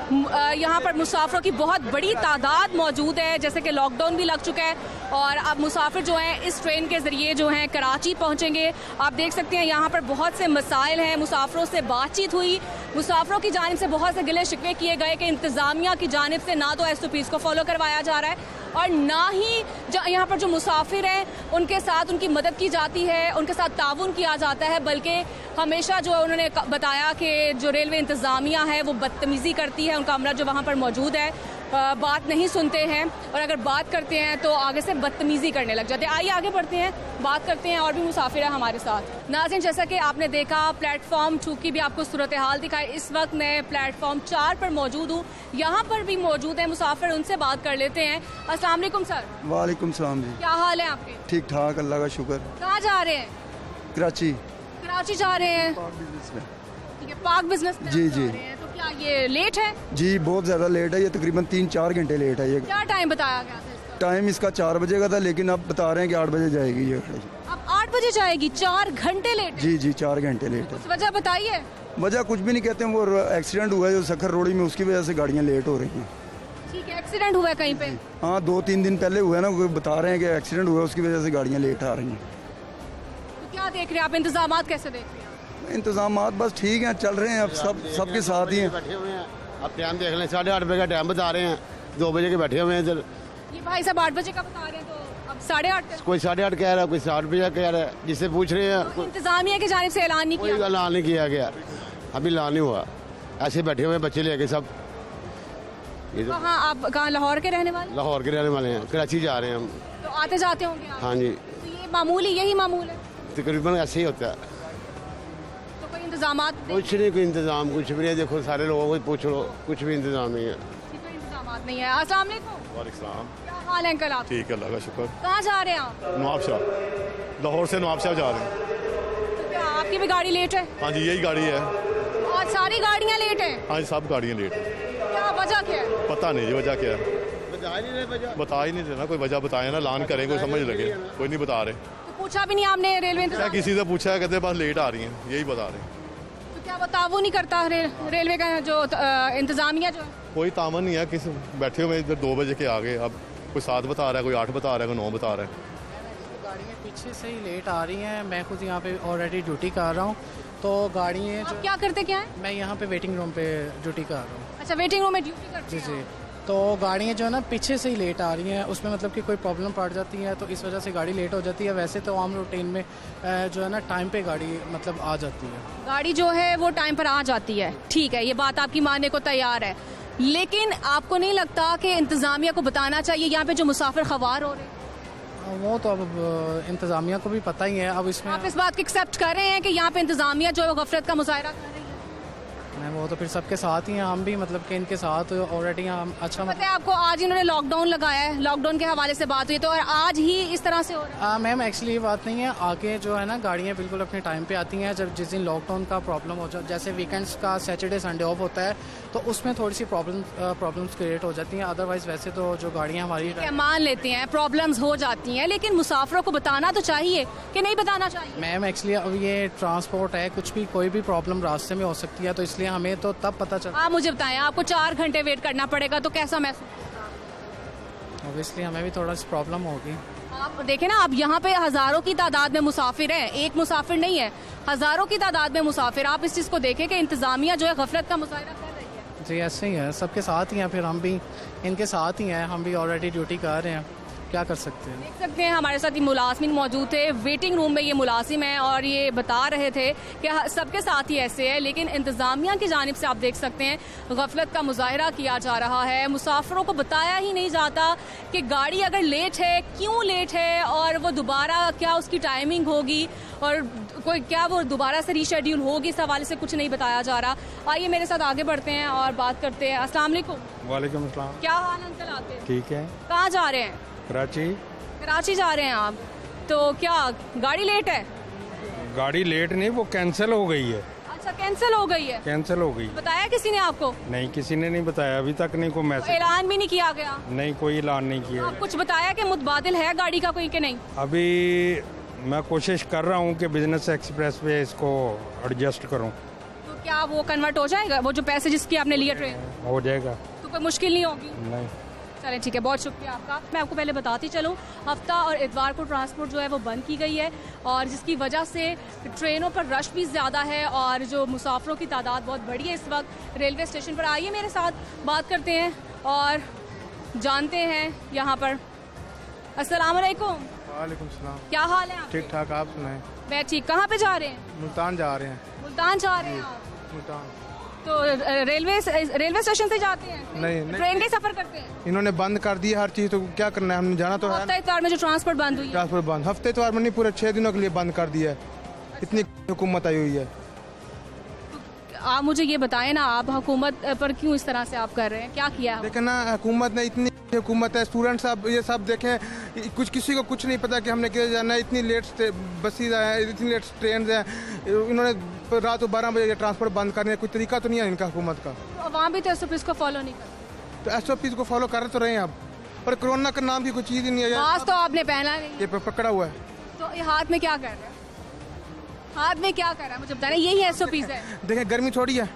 यहाँ पर मुसाफिरों की बहुत बड़ी तादाद मौजूद है, जैसे कि लॉकडाउन भी लग चुका है और अब मुसाफिर जो हैं इस ट्रेन के ज़रिए जो हैं कराची पहुँचेंगे। आप देख सकते हैं यहाँ पर बहुत से मसाइल हैं, मुसाफिरों से बातचीत हुई, मुसाफिरों की जानिब से बहुत से गिले शिकवे किए गए कि इंतज़ामिया की जानिब से ना तो SOPs को फॉलो करवाया जा रहा है और ना ही यहाँ पर जो मुसाफिर हैं उनके साथ उनकी मदद की जाती है, उनके साथ ताउन किया जाता है, बल्कि हमेशा जो उन्होंने बताया कि जो रेलवे इंतज़ामिया है वो बदतमीज़ी करती है, उनका अमला जो वहाँ पर मौजूद है बात नहीं सुनते हैं और अगर बात करते हैं तो आगे से बदतमीज़ी करने लग जाते हैं। आइए आगे बढ़ते हैं, बात करते हैं, और भी मुसाफिर है हमारे साथ। नाज़रीन, जैसा कि आपने देखा प्लेटफॉर्म 2 की भी आपको सूरत हाल दिखाई, इस वक्त मैं प्लेटफॉर्म 4 पर मौजूद हूँ, यहाँ पर भी मौजूद है मुसाफिर, उनसे बात कर लेते हैं। अस्सलाम वालेकुम सर। वालेकुम सलाम जी। क्या हाल है आपके? ठीक ठाक, अल्लाह का शुक्र। कहाँ जा रहे हैं? कराची। कराची जा रहे हैं? ठीक है, पार्क बिजनेस में जी जी। तो क्या ये लेट है? जी बहुत ज़्यादा लेट है, ये तकरीबन 3-4 घंटे लेट है। ये क्या टाइम बताया गया था इसका? टाइम इसका 4 बजे का था, लेकिन अब बता रहे हैं कि 8 बजे जाएगी ये गाड़ी। अब 8 बजे जाएगी? 4 घंटे लेट है? जी जी, 4 घंटे लेट है। उस वजह बताइए। वजह कुछ भी नहीं कहते हैं, वो एक्सीडेंट हुआ है जो सखर रोड़ी में, उसकी वजह से गाड़ियाँ लेट हो रही हैं। ठीक है, एक्सीडेंट हुआ है कहीं पे? हाँ, 2-3 दिन पहले हुआ है ना, वो बता रहे हैं कि एक्सीडेंट हुआ है, उसकी वजह से गाड़ियाँ लेट आ रही हैं। तो क्या देख रहे हैं आप, इंतजामात कैसे देख रहे हैं? इंतजामात बस ठीक हैं, चल रहे हैं, अब सबके साथ ही हैं। बैठे हुए हैं, अब टाइम देख लें, 8:30 बजे का टाइम बता रहे हैं, 2 बजे के बैठे हुए हैं इधर। ये भाई साहब 8 बजे का बता रहे हैं, तो अब 8:30? कोई 8:30 कह रहा है, कोई 7 बजे कह रहा है, जिससे पूछ रहे हैं। इंतजामिया की जानिब से ऐलान नहीं किया? कोई ऐलान नहीं किया गया, अभी ऐलान नहीं हुआ, ऐसे बैठे हुए बच्चे लेके सब। कहाँ आप, कहाँ लाहौर के रहने वाले? लाहौर के रहने वाले हैं, कराची जा रहे हैं हम। तो आते जाते होंगे आप? हाँ जी। तो ये मामूली, यही मामूल है? तकरीबन ऐसे ही होता है। तो कोई इंतजामात? कुछ नहीं, कोई इंतजाम कुछ भी नहीं, देखो सारे लोगों को पूछ लो, कुछ भी इंतजाम नहीं है। कोई इंतजामात नहीं है। अस्सलाम वालेकुम। वालेकुम। क्या हाल है अंकल आप? ठीक है, अल्लाह का शुक्र। कहाँ जा रहे हैं आप? नवाबशाह, लाहौर से नवाबशाह जा रहे हैं। तो क्या आपकी भी गाड़ी लेट है? हाँ जी, यही गाड़ी है। और सारी गाड़ियाँ लेट हैं? हाँ जी, सब गाड़ियाँ लेट हैं। क्या वजह क्या है? पता नहीं जी वजह क्या है, बता ही नहीं देना, कोई वजह बताए ना, ऐलान करें, कोई समझ लगे, कोई नहीं बता रहे। तो पूछा भी नहीं आपने रेलवे इंतजाम? किसी से पूछा है, कहते बस लेट आ रही हैं, यही बता रहे हैं। तो क्या वो ताउन नहीं करता रेलवे का जो इंतजामिया जो है? कोई तामन नहीं है, किस बैठे हुए इधर 2 बजे के आगे, अब कोई 7 बता रहा है, कोई 8 बता रहा है, कोई 9 बता रहा है। गाड़ियाँ पीछे से ही लेट आ रही हैं, मैं खुद यहाँ पे ऑलरेडी ड्यूटी कर रहा हूँ, तो गाड़ियाँ आप क्या करते क्या है? मैं यहाँ पे वेटिंग रूम पे ड्यूटी कर रहा हूँ। अच्छा, वेटिंग रूम में ड्यूटी करते जी जी। तो गाड़ियाँ जो है ना पीछे से ही लेट आ रही हैं, उसमें मतलब कि कोई प्रॉब्लम पड़ जाती है तो इस वजह से गाड़ी लेट हो जाती है। वैसे तो आम रूटीन में जो है ना टाइम पे गाड़ी मतलब आ जाती है, गाड़ी जो है वो टाइम पर आ जाती है। ठीक है, ये बात आपकी मानने को तैयार है, लेकिन आपको नहीं लगता कि इंतज़ामिया को बताना चाहिए यहाँ पे जो मुसाफिर ख़वार हो रहे हैं? वो तो अब इंतज़ामिया को भी पता ही है। अब इसमें आप इस बात को एक्सेप्ट कर रहे हैं कि यहाँ पे इंतजामिया जो है गफलत का मुजाहरा कर रही है? मैम वो तो फिर सबके साथ ही हैं, हम भी मतलब कि इनके साथ ऑलरेडी हम अच्छा पता है आपको आज इन्होंने लॉकडाउन लगाया है, लॉकडाउन के हवाले से बात हुई तो और आज ही इस तरह से हो रहा है। मैम एक्चुअली ये बात नहीं है, आगे जो है ना गाड़ियाँ बिल्कुल अपने टाइम पे आती हैं। जब जिस दिन लॉकडाउन का प्रॉब्लम हो जाए, जैसे वीकेंड्स का सैटरडे संडे ऑफ होता है, तो उसमें थोड़ी सी प्रॉब्लम्स क्रिएट हो जाती हैं। अदरवाइज वैसे तो जो गाड़ियाँ हमारी मान लेते हैं प्रॉब्लम्स हो जाती हैं, लेकिन मुसाफिरों को बताना तो चाहिए कि नहीं बताना चाहिए? मैम एक्चुअली अब ये ट्रांसपोर्ट है, कुछ भी कोई भी प्रॉब्लम रास्ते में हो सकती है, तो इसलिए हमें तो तब पता चला। आप मुझे बताएं, आपको 4 घंटे वेट करना पड़ेगा तो कैसा महसूस? ऑब्वियसली हमें भी थोड़ा सी प्रॉब्लम होगी। आप देखें ना, आप यहाँ पे हजारों की तादाद में मुसाफिर हैं, एक मुसाफिर नहीं है, हजारों की तादाद में मुसाफिर। आप इस चीज़ को देखें कि इंतजामिया जो है गफलत का मुजाहरा कर रही है। जी ऐसे ही है, सबके साथ ही हैं, फिर हम भी इनके साथ ही हैं, हम भी ऑलरेडी ड्यूटी कर रहे हैं, क्या कर सकते हैं। देख सकते हैं हमारे साथ ये मुलाजिम मौजूद थे, वेटिंग रूम में ये मुलाजिम हैं और ये बता रहे थे कि सबके साथ ही ऐसे है, लेकिन इंतज़ामिया की जानिब से आप देख सकते हैं गफलत का मुजाहरा किया जा रहा है। मुसाफिरों को बताया ही नहीं जाता कि गाड़ी अगर लेट है क्यों लेट है और वो दोबारा क्या उसकी टाइमिंग होगी और कोई क्या वो दोबारा से रीशेड्यूल होगी, इस हवाले से कुछ नहीं बताया जा रहा। आइए मेरे साथ आगे बढ़ते हैं और बात करते हैं। अस्सलाम वालेकुम। वालेकुम अस्सलाम। क्या हाल अंकल? आपके ठीक है। कहाँ जा रहे हैं? कराची जा रहे हैं आप? तो क्या गाड़ी लेट है? गाड़ी लेट नहीं, वो कैंसिल हो गई है। अच्छा कैंसिल हो गई है? कैंसिल हो गई। बताया किसी ने आपको? नहीं, किसी ने नहीं बताया, अभी तक नहीं कोई मैसेज। ऐलान भी नहीं किया गया? नहीं, कोई ऐलान नहीं किया। आप कुछ बताया कि मुतबादिल है गाड़ी का कोई कि नहीं? अभी मैं कोशिश कर रहा हूँ कि बिजनेस एक्सप्रेस पे इसको एडजस्ट करूँ। तो क्या वो कन्वर्ट हो जाएगा, वो जो पैसे जिसकी आपने लिया ट्रेन? हो जाएगा। तो कोई मुश्किल नहीं होगी? नहीं। चलें ठीक है, बहुत शुक्रिया आपका। मैं आपको पहले बताती चलूँ, हफ्ता और इतवार को ट्रांसपोर्ट जो है वो बंद की गई है और जिसकी वजह से ट्रेनों पर रश भी ज़्यादा है और जो मुसाफिरों की तादाद बहुत बड़ी है इस वक्त रेलवे स्टेशन पर। आइए मेरे साथ बात करते हैं और जानते हैं यहाँ पर। अस्सलाम वालेकुम। वालेकुम सलाम। क्या हाल है? ठीक ठाक, आप सुनाएं? मैं ठीक। कहाँ पे जा रहे हैं? मुल्तान जा रहे हैं। मुल्तान जा रहे हैं आप? मुल्तान। तो रेलवे स्टेशन से जाते हैं? नहीं, ट्रेन का सफर करते हैं? इन्होंने बंद कर दिया हर चीज़, तो क्या करना है, हमने जाना तो है। हफ्ते इतवार में जो ट्रांसपोर्ट बंद हुई है? ट्रांसपोर्ट बंद हफ्ते इतवार में नहीं, पूरे 6 दिनों के लिए बंद कर दिया है। इतनी हुकूमत आई हुई है। आप मुझे ये बताएं ना, आप हुकूमत पर क्यों इस तरह से आप कर रहे हैं, क्या किया? लेकिन ना हुकूमत ने इतनी हुकूमत है, स्टूडेंट सब ये सब देखें, कुछ किसी को कुछ नहीं पता कि हमने क्या जाना है। इतनी लेट बसेज हैं, इतनी लेट ट्रेन हैं, इन्होंने रात को 12 बजे ट्रांसपोर्ट बंद करने का कोई तरीका तो नहीं है इनका हुकूमत का। तो अवाम भी तो SOPs को फॉलो नहीं करती। तो SOPs को फॉलो कर तो रहे हैं अब, पर कोरोना का नाम की कोई चीज़ ही नहीं है। मास्क तो आपने पहना नहीं, ये पकड़ा हुआ है। तो ये हाथ में क्या कर रहा है? हाथ में क्या कर रहा है मुझे बताना। यही SOPs है? देखें गर्मी थोड़ी है।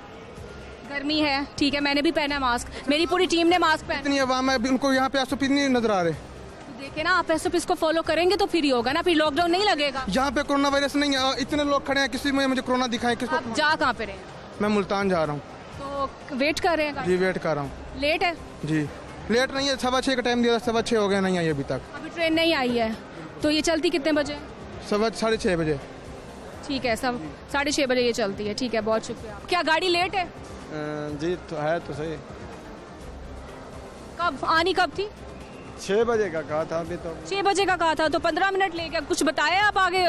गर्मी है, ठीक है, मैंने भी पहना मास्क, मेरी पूरी टीम ने मास्क पहना। इतनी अवाम है, उनको यहाँ पे SOPs नहीं नजर आ रहे। देखे ना, आप SOPs को फॉलो करेंगे तो फिर ही होगा ना, फिर लॉकडाउन नहीं लगेगा। यहाँ पे कोरोना वायरस नहीं है, इतने लोग खड़े हैं, किसी में मुझे कोरोना दिखाए किसको? आप जा कहाँ पे रहे? मैं मुल्तान जा रहा हूँ। तो वेट कर रहे हैं? जी वेट कर रहा हूँ। लेट है? जी लेट नहीं है, 6:15 का टाइम दिया था, 6:15 हो गया, नहीं आई अभी तक। अभी ट्रेन नहीं आई है, तो ये चलती कितने बजे? 6:30 बजे। ठीक है, सब 6:30 बजे ये चलती है। ठीक है, बहुत शुक्रिया। क्या गाड़ी लेट है? जी तो है तो सही। कब आनी कब थी? 6 बजे का कहा था। अभी तो 6 बजे का कहा था, तो 15 मिनट ले गया। कुछ बताया आप आगे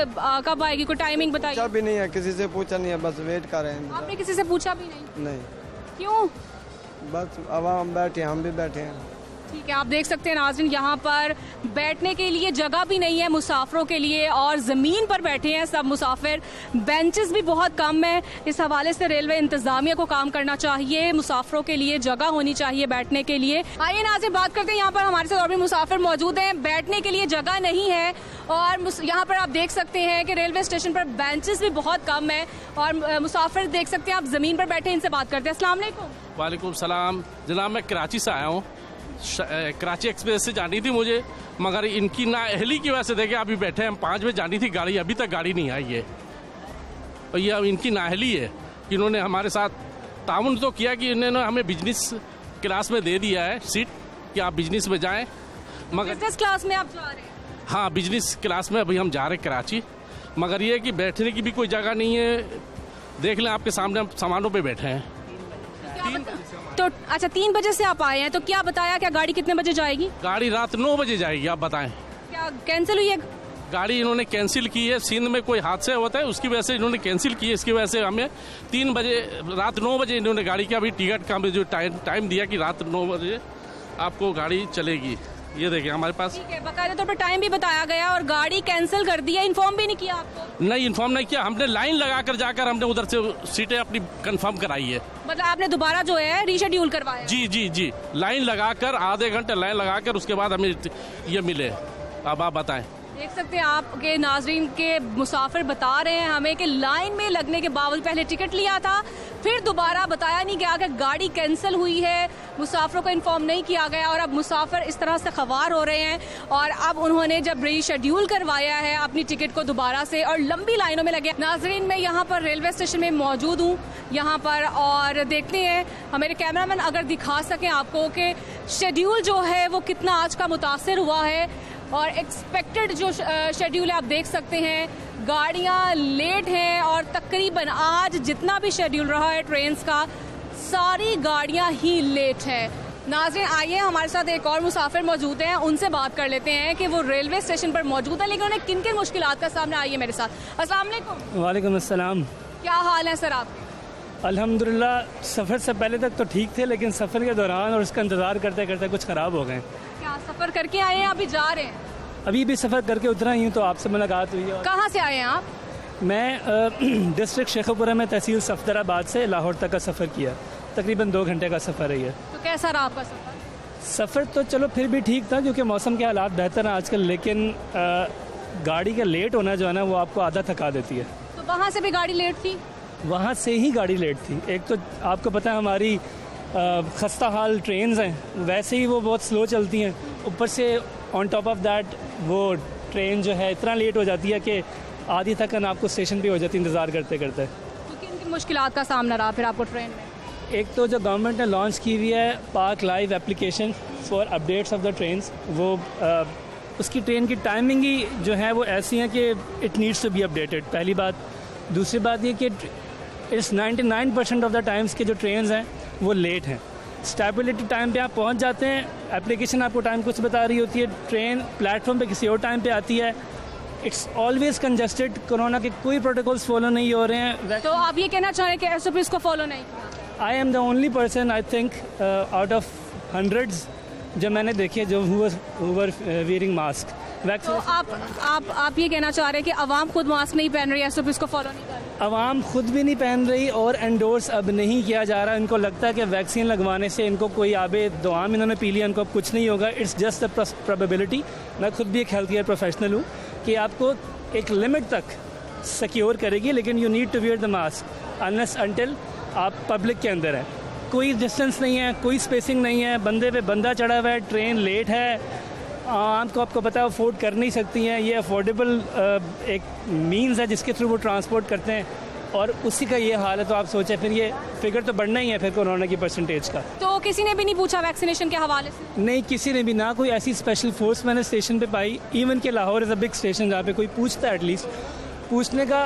कब आएगी, कोई टाइमिंग बताइए? पूछा भी नहीं है, किसी से पूछा नहीं है, बस वेट कर रहे हैं। आपने किसी से पूछा भी नहीं? नहीं। क्यों? बस आवाम बैठे, हम भी बैठे हैं। ठीक है, आप देख सकते हैं नाज़रीन, यहाँ पर बैठने के लिए जगह भी नहीं है मुसाफिरों के लिए और ज़मीन पर बैठे हैं सब मुसाफिर। बेंचेस भी बहुत कम है। इस हवाले से रेलवे इंतज़ामिया को काम करना चाहिए, मुसाफिरों के लिए जगह होनी चाहिए बैठने के लिए। आइए नाज़रीन बात करते हैं, यहाँ पर हमारे साथ और भी मुसाफिर मौजूद हैं। बैठने के लिए जगह नहीं है और यहाँ पर आप देख सकते हैं कि रेलवे स्टेशन पर बेंचेस भी बहुत कम है और मुसाफिर देख सकते हैं आप ज़मीन पर बैठे। इनसे बात करते हैं। अस्सलाम वालेकुम। वालेकुम सलाम जनाब, मैं कराची से आया हूँ। कराची एक्सप्रेस से जानी थी मुझे, मगर इनकी नाअहली की वजह से देखे अभी बैठे हम। 5 बजे जानी थी गाड़ी, अभी तक गाड़ी नहीं आई है। और ये इनकी नाअहली है कि इन्होंने हमारे साथ ताउन तो किया कि इन्होंने हमें बिजनेस क्लास में दे दिया है सीट कि आप बिजनेस में जाएं, मगर बिजनेस क्लास में आप जा रहे हैं? हाँ, बिजनेस क्लास में अभी हम जा रहे हैं कराची, मगर ये कि बैठने की भी कोई जगह नहीं है। देख लें आपके सामने हम सामानों पे बैठे हैं। तो अच्छा 3 बजे से आप आए हैं, तो क्या बताया, क्या गाड़ी कितने बजे जाएगी? गाड़ी रात 9 बजे जाएगी। आप बताएं। क्या कैंसिल हुई है गाड़ी, इन्होंने कैंसिल की है। सिंध में कोई हादसा होता है उसकी वजह से इन्होंने कैंसिल की है। इसकी वजह से हमें 3 बजे रात 9 बजे इन्होंने गाड़ी का अभी टिकट का जो टाइम दिया कि रात 9 बजे आपको गाड़ी चलेगी। ये देखिए हमारे पास ठीक है, बाकायदा तौर पर टाइम भी बताया गया और गाड़ी कैंसिल कर दी है, इन्फॉर्म भी नहीं किया आपको? नहीं, इन्फॉर्म नहीं किया। हमने लाइन लगाकर जाकर हमने उधर से सीटें अपनी कंफर्म कराई है। मतलब आपने दोबारा जो है रीशेड्यूल करवाया? जी जी जी, लाइन लगाकर आधे घंटे लाइन लगाकर उसके बाद हमें ये मिले। अब आप बताएं। देख सकते हैं आपके नाजरीन के मुसाफिर बता रहे हैं हमें कि लाइन में लगने के बावजूद पहले टिकट लिया था, फिर दोबारा बताया नहीं गया कि गाड़ी कैंसिल हुई है, मुसाफिरों को इन्फॉर्म नहीं किया गया और अब मुसाफिर इस तरह से खवार हो रहे हैं। और अब उन्होंने जब रीशेड्यूल करवाया है अपनी टिकट को दोबारा से और लंबी लाइनों में लगे। नाजरीन मैं यहाँ पर रेलवे स्टेशन में मौजूद हूँ यहाँ पर, और देखते हैं हमारे कैमरामैन अगर दिखा सकें आपको कि शेड्यूल जो है वो कितना आज का मुतासर हुआ है। और एक्सपेक्टेड जो शेड्यूल है आप देख सकते हैं, गाड़ियाँ लेट हैं और तकरीबन आज जितना भी शेड्यूल रहा है ट्रेन्स का, सारी गाड़ियाँ ही लेट है। नाज़रीन आइए हमारे साथ एक और मुसाफिर मौजूद हैं, उनसे बात कर लेते हैं कि वो रेलवे स्टेशन पर मौजूद है लेकिन उन्हें किन किन मुश्किलात का सामना। आइए मेरे साथ। अस्सलाम वालेकुम। वालेकुम अस्सलाम। क्या हाल है सर आपके? अल्हम्दुलिल्लाह, सफ़र से पहले तक तो ठीक थे लेकिन सफ़र के दौरान और उसका इंतज़ार करते करते कुछ ख़राब हो गए। क्या सफ़र करके आए हैं, अभी जा रहे हैं? अभी भी सफ़र करके उतरा ही हूँ तो आपसे मुलाकात हुई है। कहाँ से आए हैं आप? मैं डिस्ट्रिक्ट शेखुपुरा में तहसील सफदराबाद से लाहौर तक का सफ़र किया, तकरीबन 2 घंटे का सफ़र है ये। तो कैसा रहा आपका सफ़र? सफ़र तो चलो फिर भी ठीक था क्योंकि मौसम के हालात बेहतर हैं आजकल, लेकिन गाड़ी का लेट होना जो है ना वो आपको आधा थका देती है। तो वहाँ से भी गाड़ी लेट थी? वहाँ से ही गाड़ी लेट थी। एक तो आपको पता है हमारी खस्ता हाल ट्रेन्स हैं, वैसे ही वो बहुत स्लो चलती हैं, ऊपर से ऑन टॉप ऑफ दैट वो ट्रेन जो है इतना लेट हो जाती है कि आधी थकन आपको स्टेशन पे हो जाती है इंतज़ार करते करते। तो किन किन मुश्किलात का सामना रहा फिर आपको ट्रेन में? एक तो जो गवर्नमेंट ने लॉन्च की हुई है park live application for updates of the trains, वो उसकी ट्रेन की टाइमिंग ही जो है वो ऐसी है कि it needs to be updated, पहली बात। दूसरी बात ये कि इस 99% ऑफ द टाइम्स के जो ट्रेन्स हैं वो लेट हैं। स्टेबिलिटी टाइम पे आप पहुंच जाते हैं, एप्लीकेशन आपको टाइम कुछ बता रही होती है, ट्रेन प्लेटफॉर्म पे किसी और टाइम पे आती है। It's always congested. कोरोना के कोई प्रोटोकॉल्स फॉलो नहीं हो रहे हैं। तो आप ये कहना चाह रहे हैं कि एसओपीज़ को फॉलो नहीं किया? I am the only person I think out of hundreds जो मैंने देखे जो वर वेयरिंग मास्क। तो आप ये कहना चाह रहे हैं कि अवाम खुद मास्क नहीं पहन रही है, एसओपीज़ को फॉलो नहीं कर रही? अवाम खुद भी नहीं पहन रही और एंडोर्स अब नहीं किया जा रहा। इनको लगता है कि वैक्सीन लगवाने से इनको कोई आबे दुआम इन्होंने पी लिया, इनको अब कुछ नहीं होगा। It's just a probability. मैं खुद भी एक हेल्थ केयर प्रोफेशनल हूँ कि आपको एक लिमिट तक सिक्योर करेगी, लेकिन you need to wear the mask unless until आप पब्लिक के अंदर हैं। कोई डिस्टेंस नहीं है, कोई स्पेसिंग नहीं है, बंदे पे बंदा चढ़ा हुआ है, ट्रेन लेट है, आपको पता है अफोर्ड कर नहीं सकती हैं। ये अफोर्डेबल एक मीन्स है जिसके थ्रू वो ट्रांसपोर्ट करते हैं और उसी का ये हाल है। तो आप सोचें फिर ये फिगर तो बढ़ना ही है फिर कोरोना की परसेंटेज का। तो किसी ने भी नहीं पूछा वैक्सीनेशन के हवाले से? नहीं, किसी ने भी ना कोई ऐसी स्पेशल फोर्स मैंने स्टेशन पे पाई। इवन के Lahore is a big station जहाँ पे कोई पूछता है, एटलीस्ट पूछने का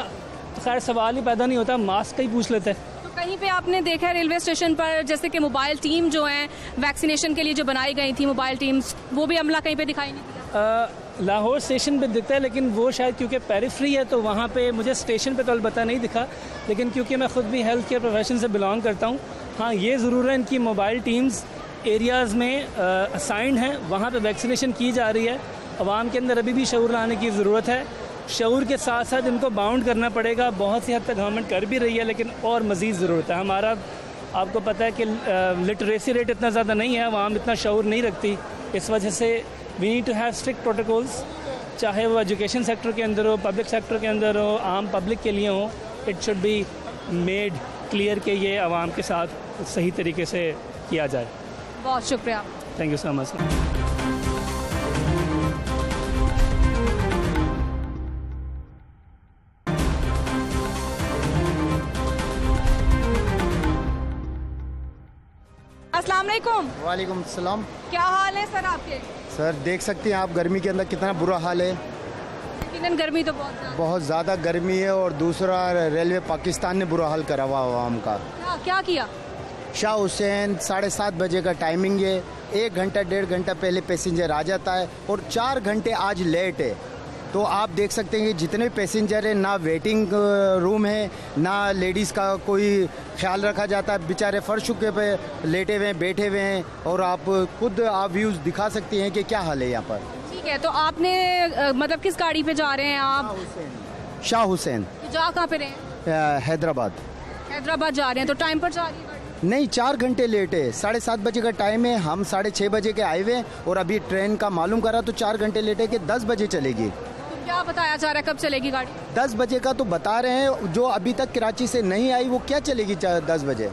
खैर सवाल ही पैदा नहीं होता, मास्क का ही पूछ लेते हैं। तो कहीं पे आपने देखा है रेलवे स्टेशन पर जैसे कि मोबाइल टीम जो हैं वैक्सीनेशन के लिए जो बनाई गई थी मोबाइल टीम्स, वो भी अमला कहीं पे दिखाई नहीं दिया? लाहौर स्टेशन पे दिखता है लेकिन वो शायद क्योंकि पेरिफ्री है तो वहाँ पे मुझे स्टेशन पे तो अलबत्ता नहीं दिखा, लेकिन क्योंकि मैं खुद भी हेल्थ केयर प्रोफेशन से बिलोंग करता हूँ, हाँ ये ज़रूर है इनकी मोबाइल टीम्स एरियाज़ में असाइंड हैं, वहाँ पे वैक्सीनेशन की जा रही है। आवाम के अंदर अभी भी शऊर लाने की ज़रूरत है। शऊर के साथ साथ इनको बाउंड करना पड़ेगा। बहुत सी हद तक गवर्नमेंट कर भी रही है लेकिन और मज़ीद ज़रूरत है। हमारा आपको पता है कि लिटरेसी रेट इतना ज़्यादा नहीं है, आवाम इतना शऊर नहीं रखती, इस वजह से we need to have strict protocols, चाहे वो एजुकेशन सेक्टर के अंदर हो, पब्लिक सेक्टर के अंदर हो, आम पब्लिक के लिए हो। It should be made clear कि ये आवाम के साथ सही तरीके से किया जाए। बहुत शुक्रिया। Thank you so much. अस्सलाम वालेकुम। वालेकुम सलाम। क्या हाल है सर आपके? सर देख सकते हैं आप गर्मी के अंदर कितना बुरा हाल है। यकीनन गर्मी तो बहुत ज़्यादा गर्मी है और दूसरा रेलवे पाकिस्तान ने बुरा हाल करा हुआ आवाम का। क्या किया? शाह हुसैन 7:30 बजे का टाइमिंग है 1 घंटा 1.5 घंटा पहले पैसेंजर आ जाता है और 4 घंटे आज लेट है। तो आप देख सकते हैं कि जितने पैसेंजर हैं, ना वेटिंग रूम है, ना लेडीज़ का कोई ख्याल रखा जाता है। बेचारे फर्शों के पे लेटे हुए हैं, बैठे हुए हैं, और आप खुद आप व्यूज़ दिखा सकती हैं कि क्या हाल है यहाँ पर। ठीक है, तो आपने मतलब किस गाड़ी पे जा रहे हैं आप? शाह हुसैन। तो जा कहाँ पे रहे हैं? हैदराबाद। हैदराबाद जा रहे हैं, तो टाइम पर जा रही है गाड़ी? नहीं, 4 घंटे लेट है। 7:30 बजे का टाइम है, हम 6:30 बजे के आए हुए हैं और अभी ट्रेन का मालूम करा तो 4 घंटे लेट है कि 10 बजे चलेगी। तो क्या बताया जा रहा है, कब चलेगी गाड़ी? 10 बजे का तो बता रहे हैं। जो अभी तक कराची से नहीं आई वो क्या चलेगी 10 बजे?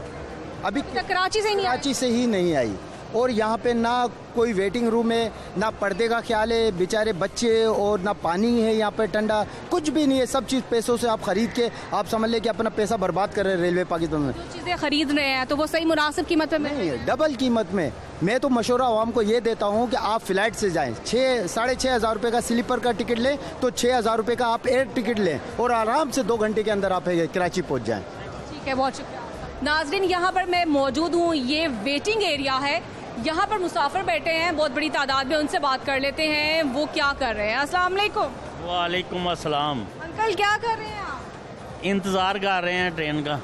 अभी तक कराची से ही नहीं आई? कराची से ही नहीं आई। और यहाँ पे ना कोई वेटिंग रूम है, ना पर्दे का ख्याल है, बेचारे बच्चे, और ना पानी है यहाँ पे ठंडा, कुछ भी नहीं है। सब चीज़ पैसों से आप खरीद के आप समझ लें कि अपना पैसा बर्बाद कर रहे हैं रेलवे पाकिस्तान में। जो चीज़ें खरीद रहे हैं तो वो सही मुनासिब कीमत में नहीं है, डबल कीमत में। मैं तो मशवरा आवाम को ये देता हूँ कि आप फ़्लाइट से जाएँ। 6-6.5 हज़ार रुपये का स्लीपर का टिकट लें तो 6 हज़ार रुपये का आप एयर टिकट लें और आराम से 2 घंटे के अंदर आप कराची पहुँच जाएँ। ठीक है, बहुत शुक्रिया। नाज़रीन, यहाँ पर मैं मौजूद हूँ, ये वेटिंग एरिया है। यहाँ पर मुसाफिर बैठे हैं बहुत बड़ी तादाद में, उनसे बात कर लेते हैं वो क्या कर रहे हैं। अस्सलाम वालेकुम। वालेकुम अस्सलाम। अंकल, क्या कर रहे हैं आप? इंतज़ार कर रहे हैं ट्रेन का।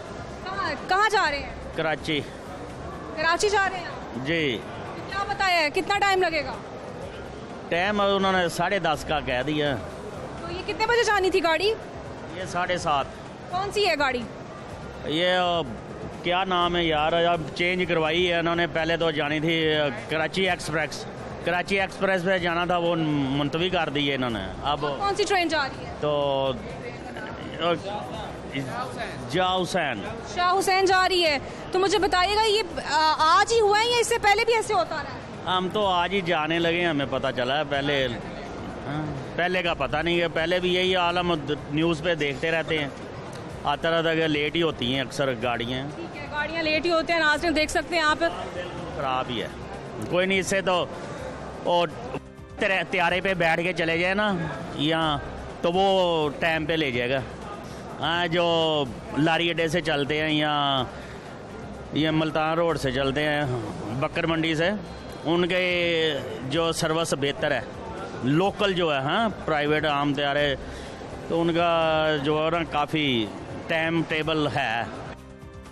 कहाँ जा रहे हैं? कराची। कराची जा रहे हैं जी। क्या बताया है, कितना टाइम लगेगा? टाइम उन्होंने 10:30 का कह दिया। तो ये कितने बजे जानी थी गाड़ी? ये 7:30। कौन सी है गाड़ी? ये क्या नाम है यार, अब चेंज करवाई है इन्होंने। पहले तो जानी थी कराची एक्सप्रेस। कराची एक्सप्रेस पे जाना था, वो मुलतवी कर दी है इन्होंने। अब कौन सी ट्रेन जा रही है? तो शाह हुसैन। शाह हुसैन जा रही है। तो मुझे बताइएगा, ये आज ही हुआ है या इससे पहले भी ऐसे होता रहा है? हम तो आज ही जाने लगे, हमें पता चला है। पहले का पता नहीं है। पहले भी यही हाल, हम न्यूज़ पे देखते रहते हैं। आता रहता है कि लेट ही होती हैं अक्सर गाड़ियाँ। ठीक है, गाड़ियाँ लेट ही होते हैं। नाज़रीन देख सकते हैं आप, खराब ही है। कोई नहीं, इससे तो और त्यारे पे बैठ के चले जाए ना यहाँ, तो वो टाइम पे ले जाएगा। हाँ, जो लारी अड्डे से चलते हैं या ये मुल्तान रोड से चलते हैं, बकर मंडी से, उनके जो सर्विस बेहतर है। लोकल जो है, हाँ, प्राइवेट आम त्यारे, तो उनका जो है ना काफ़ी टाइम टेबल है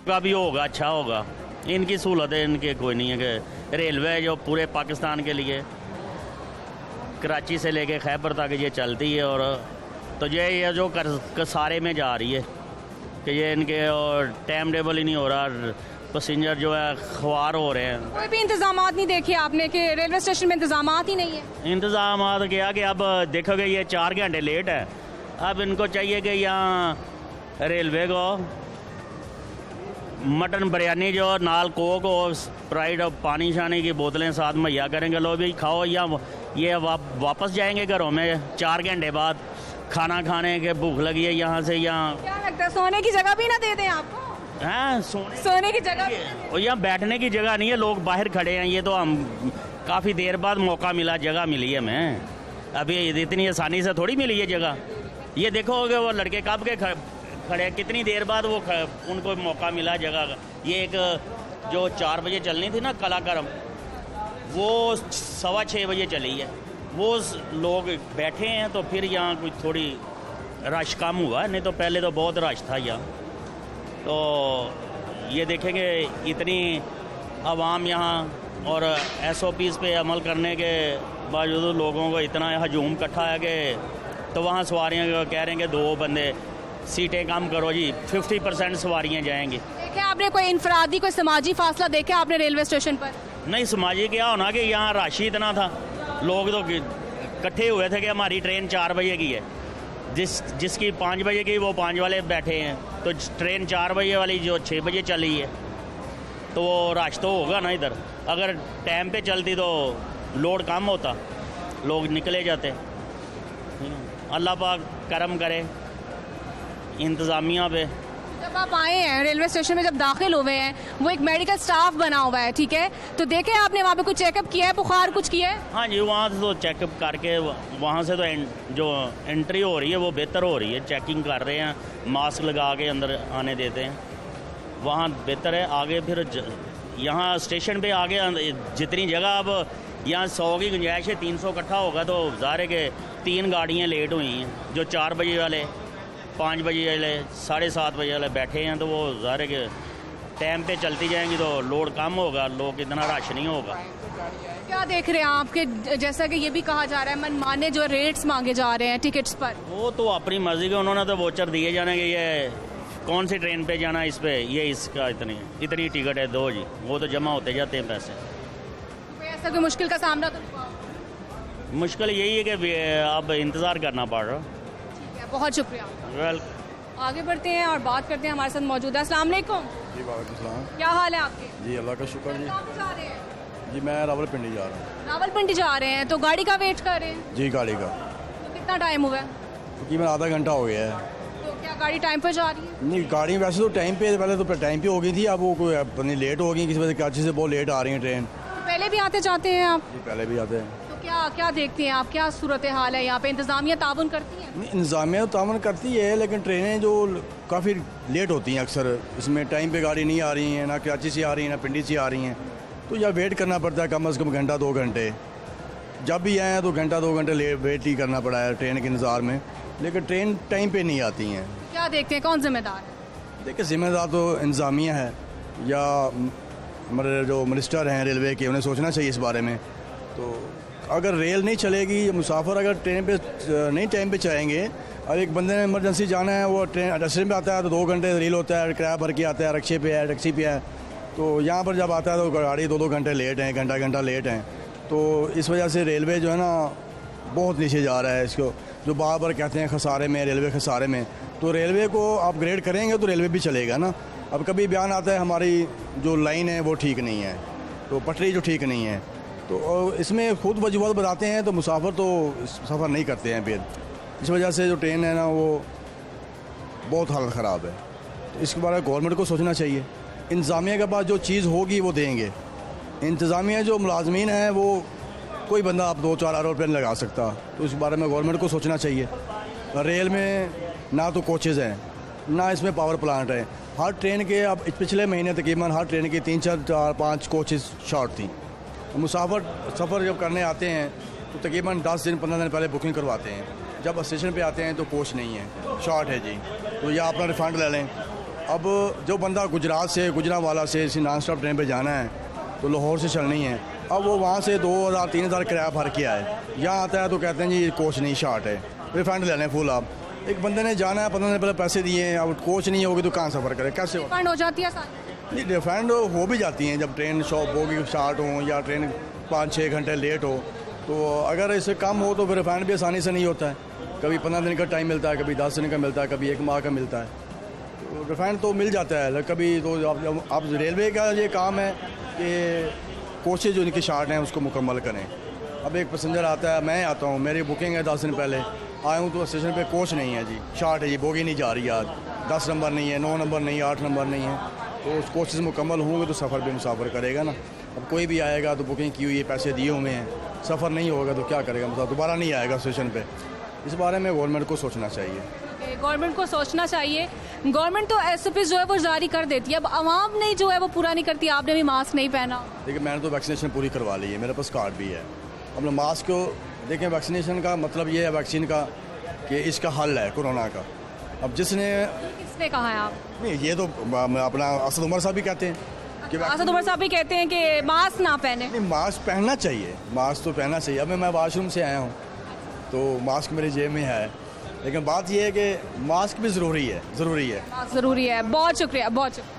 का भी होगा, अच्छा होगा। इनकी सहूलतें इनके कोई नहीं है कि रेलवे जो पूरे पाकिस्तान के लिए कराची से लेके खैबर तक ये चलती है। और तो ये जो कसारे में जा रही है कि ये इनके और टाइम टेबल ही नहीं हो रहा, पैसेंजर जो है ख्वार हो रहे हैं। कोई भी इंतजाम नहीं देखे आपने कि रेलवे स्टेशन में इंतजाम ही नहीं है? इंतजाम क्या कि अब देखोगे ये 4 घंटे लेट है। अब इनको चाहिए कि यहाँ रेलवे को मटन बिरयानी जो नाल कोक और स्प्राइट और पानी शानी की बोतलें साथ मुहैया करेंगे। लो भी खाओ, या ये वापस जाएंगे घरों में 4 घंटे बाद खाना खाने के, भूख लगी है यहाँ से। यहाँ क्या लगता है, सोने की जगह भी ना दे दें आपको? हाँ, सोने की जगह, और यहाँ बैठने की जगह नहीं है। लोग बाहर खड़े हैं। ये तो हम काफ़ी देर बाद मौका मिला, जगह मिली है हमें। अभी इतनी आसानी से थोड़ी मिली है जगह। ये देखोगे वो लड़के कब के खड़े, कितनी देर बाद वो उनको मौका मिला जगह का। ये एक जो 4 बजे चलनी थी ना कलाकारम, वो 6:15 बजे चली है। वो लोग बैठे हैं, तो फिर यहाँ कुछ थोड़ी रश कम हुआ है, नहीं तो पहले तो बहुत रश था यहाँ। तो ये देखेंगे इतनी आवाम यहाँ, और SOPs पे अमल करने के बावजूद लोगों को इतना हजूम इकट्ठा है कि तो वहाँ सवारियाँ कह रहे हैं कि 2 बंदे सीटें कम करो जी, 50% सवारियाँ जाएंगी। देखे आपने कोई इंफरादी, कोई समाजी फासला देखा आपने रेलवे स्टेशन पर? नहीं, समाजी क्या होना कि यहाँ रश ही इतना था। लोग तो इकट्ठे हुए थे कि हमारी ट्रेन 4 बजे की है, जिसकी 5 बजे की, वो 5 वाले बैठे हैं। तो ट्रेन 4 बजे वाली जो 6 बजे चली है, तो वो रश तो होगा ना इधर। अगर टाइम पे चलती तो लोड कम होता, लोग निकले जाते। अल्लाह पाक करम करे इंतज़ामिया पे। जब आप आए हैं रेलवे स्टेशन में, जब दाखिल हुए हैं, वो एक मेडिकल स्टाफ बना हुआ है, ठीक है, तो देखे आपने वहाँ पे कुछ चेकअप किया है, बुखार कुछ किया है? हाँ जी, वहाँ से तो चेकअप करके वहाँ से तो जो एंट्री हो रही है वो बेहतर हो रही है। चेकिंग कर रहे हैं, मास्क लगा के अंदर आने देते हैं, वहाँ बेहतर है। आगे फिर यहाँ स्टेशन पे आगे जितनी जगह अब यहाँ 100 की गुंजाइश है, 300 इकट्ठा होगा तो ज़ाहिर है कि 3 गाड़ियाँ लेट हुई हैं। जो 4 बजे वाले, 5 बजे वाले, 7:30 बजे वाले बैठे हैं, तो वो ज़ाहिर है कि टाइम पे चलती जाएंगी तो लोड कम होगा, लोग इतना रश नहीं होगा। क्या देख रहे हैं आपके, जैसा कि ये भी कहा जा रहा है मनमाने जो रेट्स मांगे जा रहे हैं टिकट्स पर? वो तो अपनी मर्जी के, उन्होंने तो वोचर दिए जाने कि ये कौन सी ट्रेन पे जाना, इस पे ये इसका इतनी टिकट है, दो जी, वो तो जमा होते जाते हैं पैसे। ऐसा कोई मुश्किल का सामना तो मुश्किल यही है कि अब इंतज़ार करना पड़ रहा। ठीक है, बहुत शुक्रिया। वेल, आगे बढ़ते हैं और बात करते हैं, हमारे साथ मौजूद है। अस्सलाम वालेकुम जी। वालेकुम। क्या हाल है आपके? जी अल्लाह का शुक्र जी। कहाँ जा रहे हैं? जी मैं रावलपिंडी जा रहा हूँ। रावलपिंडी जा रहे हैं, तो गाड़ी का वेट कर रहे हैं? जी गाड़ी का। तो कितना टाइम हुआ है? तकरीबन आधा घंटा हो गया है। तो क्या गाड़ी टाइम पर जा रही है? नहीं, गाड़ी वैसे तो टाइम पे, पहले तो टाइम पे हो गई थी, अब वो कोई अपनी लेट हो गई, किसी वजह से कराची से बहुत लेट आ रही है ट्रेन। पहले भी आते जाते हैं आप? जी पहले भी आते हैं। तो क्या क्या देखते हैं आप, क्या सूरत हाल है यहाँ पे? इंतजामिया ताउन करती है? नहीं, इंतजामिया तो ताउन करती है, लेकिन ट्रेनें जो काफ़ी लेट होती हैं अक्सर, इसमें टाइम पे गाड़ी नहीं आ रही हैं, ना कराची से आ रही हैं ना पिंडी से आ रही हैं, तो या वेट करना पड़ता है कम से कम घंटा 2 घंटे। जब भी आए हैं तो घंटा 2 घंटे वेट ही करना पड़ा है ट्रेन के इंतज़ार में, लेकिन ट्रेन टाइम पे नहीं आती हैं। क्या देखते हैं, कौन जिम्मेदार है? देखिए जिम्मेदार तो इंतज़ामिया है या हमारे जो मिनिस्टर हैं रेलवे के, उन्हें सोचना चाहिए इस बारे में। तो अगर रेल नहीं चलेगी, मुसाफिर अगर ट्रेन पे नहीं टाइम पे जाएंगे, और एक बंदे ने इमरजेंसी जाना है, वो ट्रेन स्टेशन पे आता है तो 2 घंटे रेल होता है, किराया भर के आता है, रिक्शे पे है, टैक्सी पे है, तो यहाँ पर जब आता है तो गाड़ी 2-2 घंटे लेट हैं, घंटा लेट हैं। तो इस वजह से रेलवे जो है ना बहुत नीचे जा रहा है। इसको जो बार बार कहते हैं खसारे में, रेलवे खसारे में, तो रेलवे को अपग्रेड करेंगे तो रेलवे भी चलेगा ना। अब कभी बयान आता है हमारी जो लाइन है वो ठीक नहीं है, तो पटरी जो ठीक नहीं है, तो इसमें खुद वजूहत बताते हैं, तो मुसाफिर तो सफ़र नहीं करते हैं फिर। इस वजह से जो ट्रेन है ना वो बहुत हालत ख़राब है। तो इसके बारे में गवर्नमेंट को सोचना चाहिए। इंतज़ामिया के पास जो चीज़ होगी वो देंगे। इंतज़ामिया जो मुलाजमीन हैं वो कोई बंदा आप 2-4 एरोप्लेन लगा सकता, तो इस बारे में गवर्नमेंट को सोचना चाहिए। रेल में ना तो कोचेज़ हैं, ना इसमें पावर प्लांट है। हर ट्रेन के अब पिछले महीने तकरीबन हर ट्रेन की 3-4-5 कोचेज़ शॉर्ट थी। मुसाफिर सफ़र जब करने आते हैं तो तकरीबन 10 दिन 15 दिन पहले बुकिंग करवाते हैं, जब स्टेशन पे आते हैं तो कोच नहीं है, शॉर्ट है जी, तो या अपना रिफ़ंड ले लें। अब जो बंदा गुजरात से, गुजरावाला से इसी नॉन स्टॉप ट्रेन पे जाना है तो लाहौर से चलनी है, अब वो वहाँ से 2000-3000 किराया भर के आए, यहाँ आता है तो कहते हैं जी कोच नहीं, शॉर्ट है, रिफ़ंड ले लें फुल। आप एक बंदे ने जाना है, 15 दिन पहले पैसे दिए हैं, अब कोच नहीं होगी तो कहाँ सफ़र करे, कैसे रिफंड हो जाती है? नहीं, रिफंड हो भी जाती हैं जब ट्रेन शॉप होगी, स्टार्ट हो या ट्रेन 5-6 घंटे लेट हो, तो अगर इससे कम हो तो फिर रिफंड भी आसानी से नहीं होता है। कभी 15 दिन का टाइम मिलता है, कभी 10 दिन का मिलता है, कभी 1 माह का मिलता है, तो रिफंड तो मिल जाता है कभी। तो अब रेलवे का ये काम है कि कोचेज जो इनके शार्ट हैं उसको मुकम्मल करें। अब एक पैसेंजर आता है, मैं आता हूँ, मेरी बुकिंग है 10 दिन पहले, आया हूँ तो स्टेशन पे कोच नहीं है जी, शार्ट है जी, बोगी नहीं जा रही आज, 10 नंबर नहीं है, 9 नंबर नहीं है, 8 नंबर नहीं है, तो उस कोचेज़ मुकम्मल होंगे तो सफ़र भी मुसाफिर करेगा ना। अब कोई भी आएगा तो बुकिंग की हुई है, पैसे दिए हुए हैं, सफ़र नहीं होगा तो क्या करेगा मुसाफिर, दोबारा नहीं आएगा स्टेशन पे। इस बारे में गवर्नमेंट को सोचना चाहिए। गवर्नमेंट को सोचना चाहिए। गवर्नमेंट तो SOP जो है वो जारी कर देती है, अब आवाम नहीं जो है वो पूरा नहीं करती। आपने भी मास्क नहीं पहना। देखिए मैंने तो वैक्सीनेशन पूरी करवा ली है, मेरे पास कार्ड भी है। अब मास्क को देखें, वैक्सीनेशन का मतलब ये है वैक्सीन का कि इसका हल है कोरोना का। अब किसने कहा है? आप नहीं, ये तो अपना असद उमर साहब भी कहते हैं कि असद उमर साहब भी कहते हैं कि मास्क ना पहने। नहीं, मास्क पहनना चाहिए, मास्क तो पहनना चाहिए। अब मैं वाशरूम से आया हूँ तो मास्क मेरी जेब में है, लेकिन बात यह है कि मास्क भी ज़रूरी है। मास्क ज़रूरी है। बहुत शुक्रिया, बहुत शुक्रिया।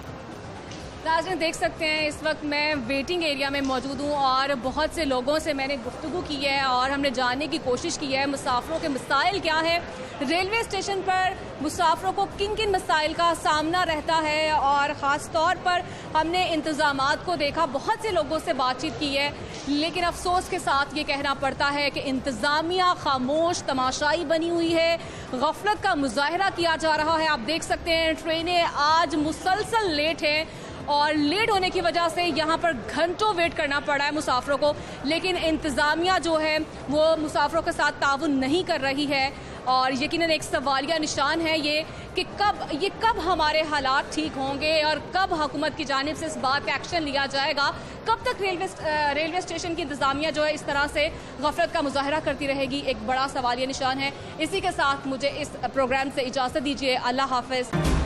नाज़रीन देख सकते हैं इस वक्त मैं वेटिंग एरिया में मौजूद हूँ और बहुत से लोगों से मैंने गुफ्तगू की है और हमने जानने की कोशिश की है मुसाफिरों के मसाइल क्या है, रेलवे स्टेशन पर मुसाफिरों को किन किन मसाइल का सामना रहता है, और ख़ास तौर पर हमने इंतज़ामात को देखा। बहुत से लोगों से बातचीत की है, लेकिन अफसोस के साथ ये कहना पड़ता है कि इंतज़ामिया खामोश तमाशाई बनी हुई है, गफलत का मुजाहरा किया जा रहा है। आप देख सकते हैं ट्रेनें आज मुसलसल लेट हैं और लेट होने की वजह से यहाँ पर घंटों वेट करना पड़ा है मुसाफिरों को, लेकिन इंतज़ामिया जो है वो मुसाफिरों के साथ ताउन नहीं कर रही है। और यकीनन एक सवालिया निशान है ये कि कब हमारे हालात ठीक होंगे और कब हुकूमत की जानिब से इस बात का एक्शन लिया जाएगा, कब तक रेलवे स्टेशन की इंतजामिया जो है इस तरह से गफलत का मुजाहरा करती रहेगी, एक बड़ा सवालिया निशान है। इसी के साथ मुझे इस प्रोग्राम से इजाज़त दीजिए। अल्लाह हाफ़िज़।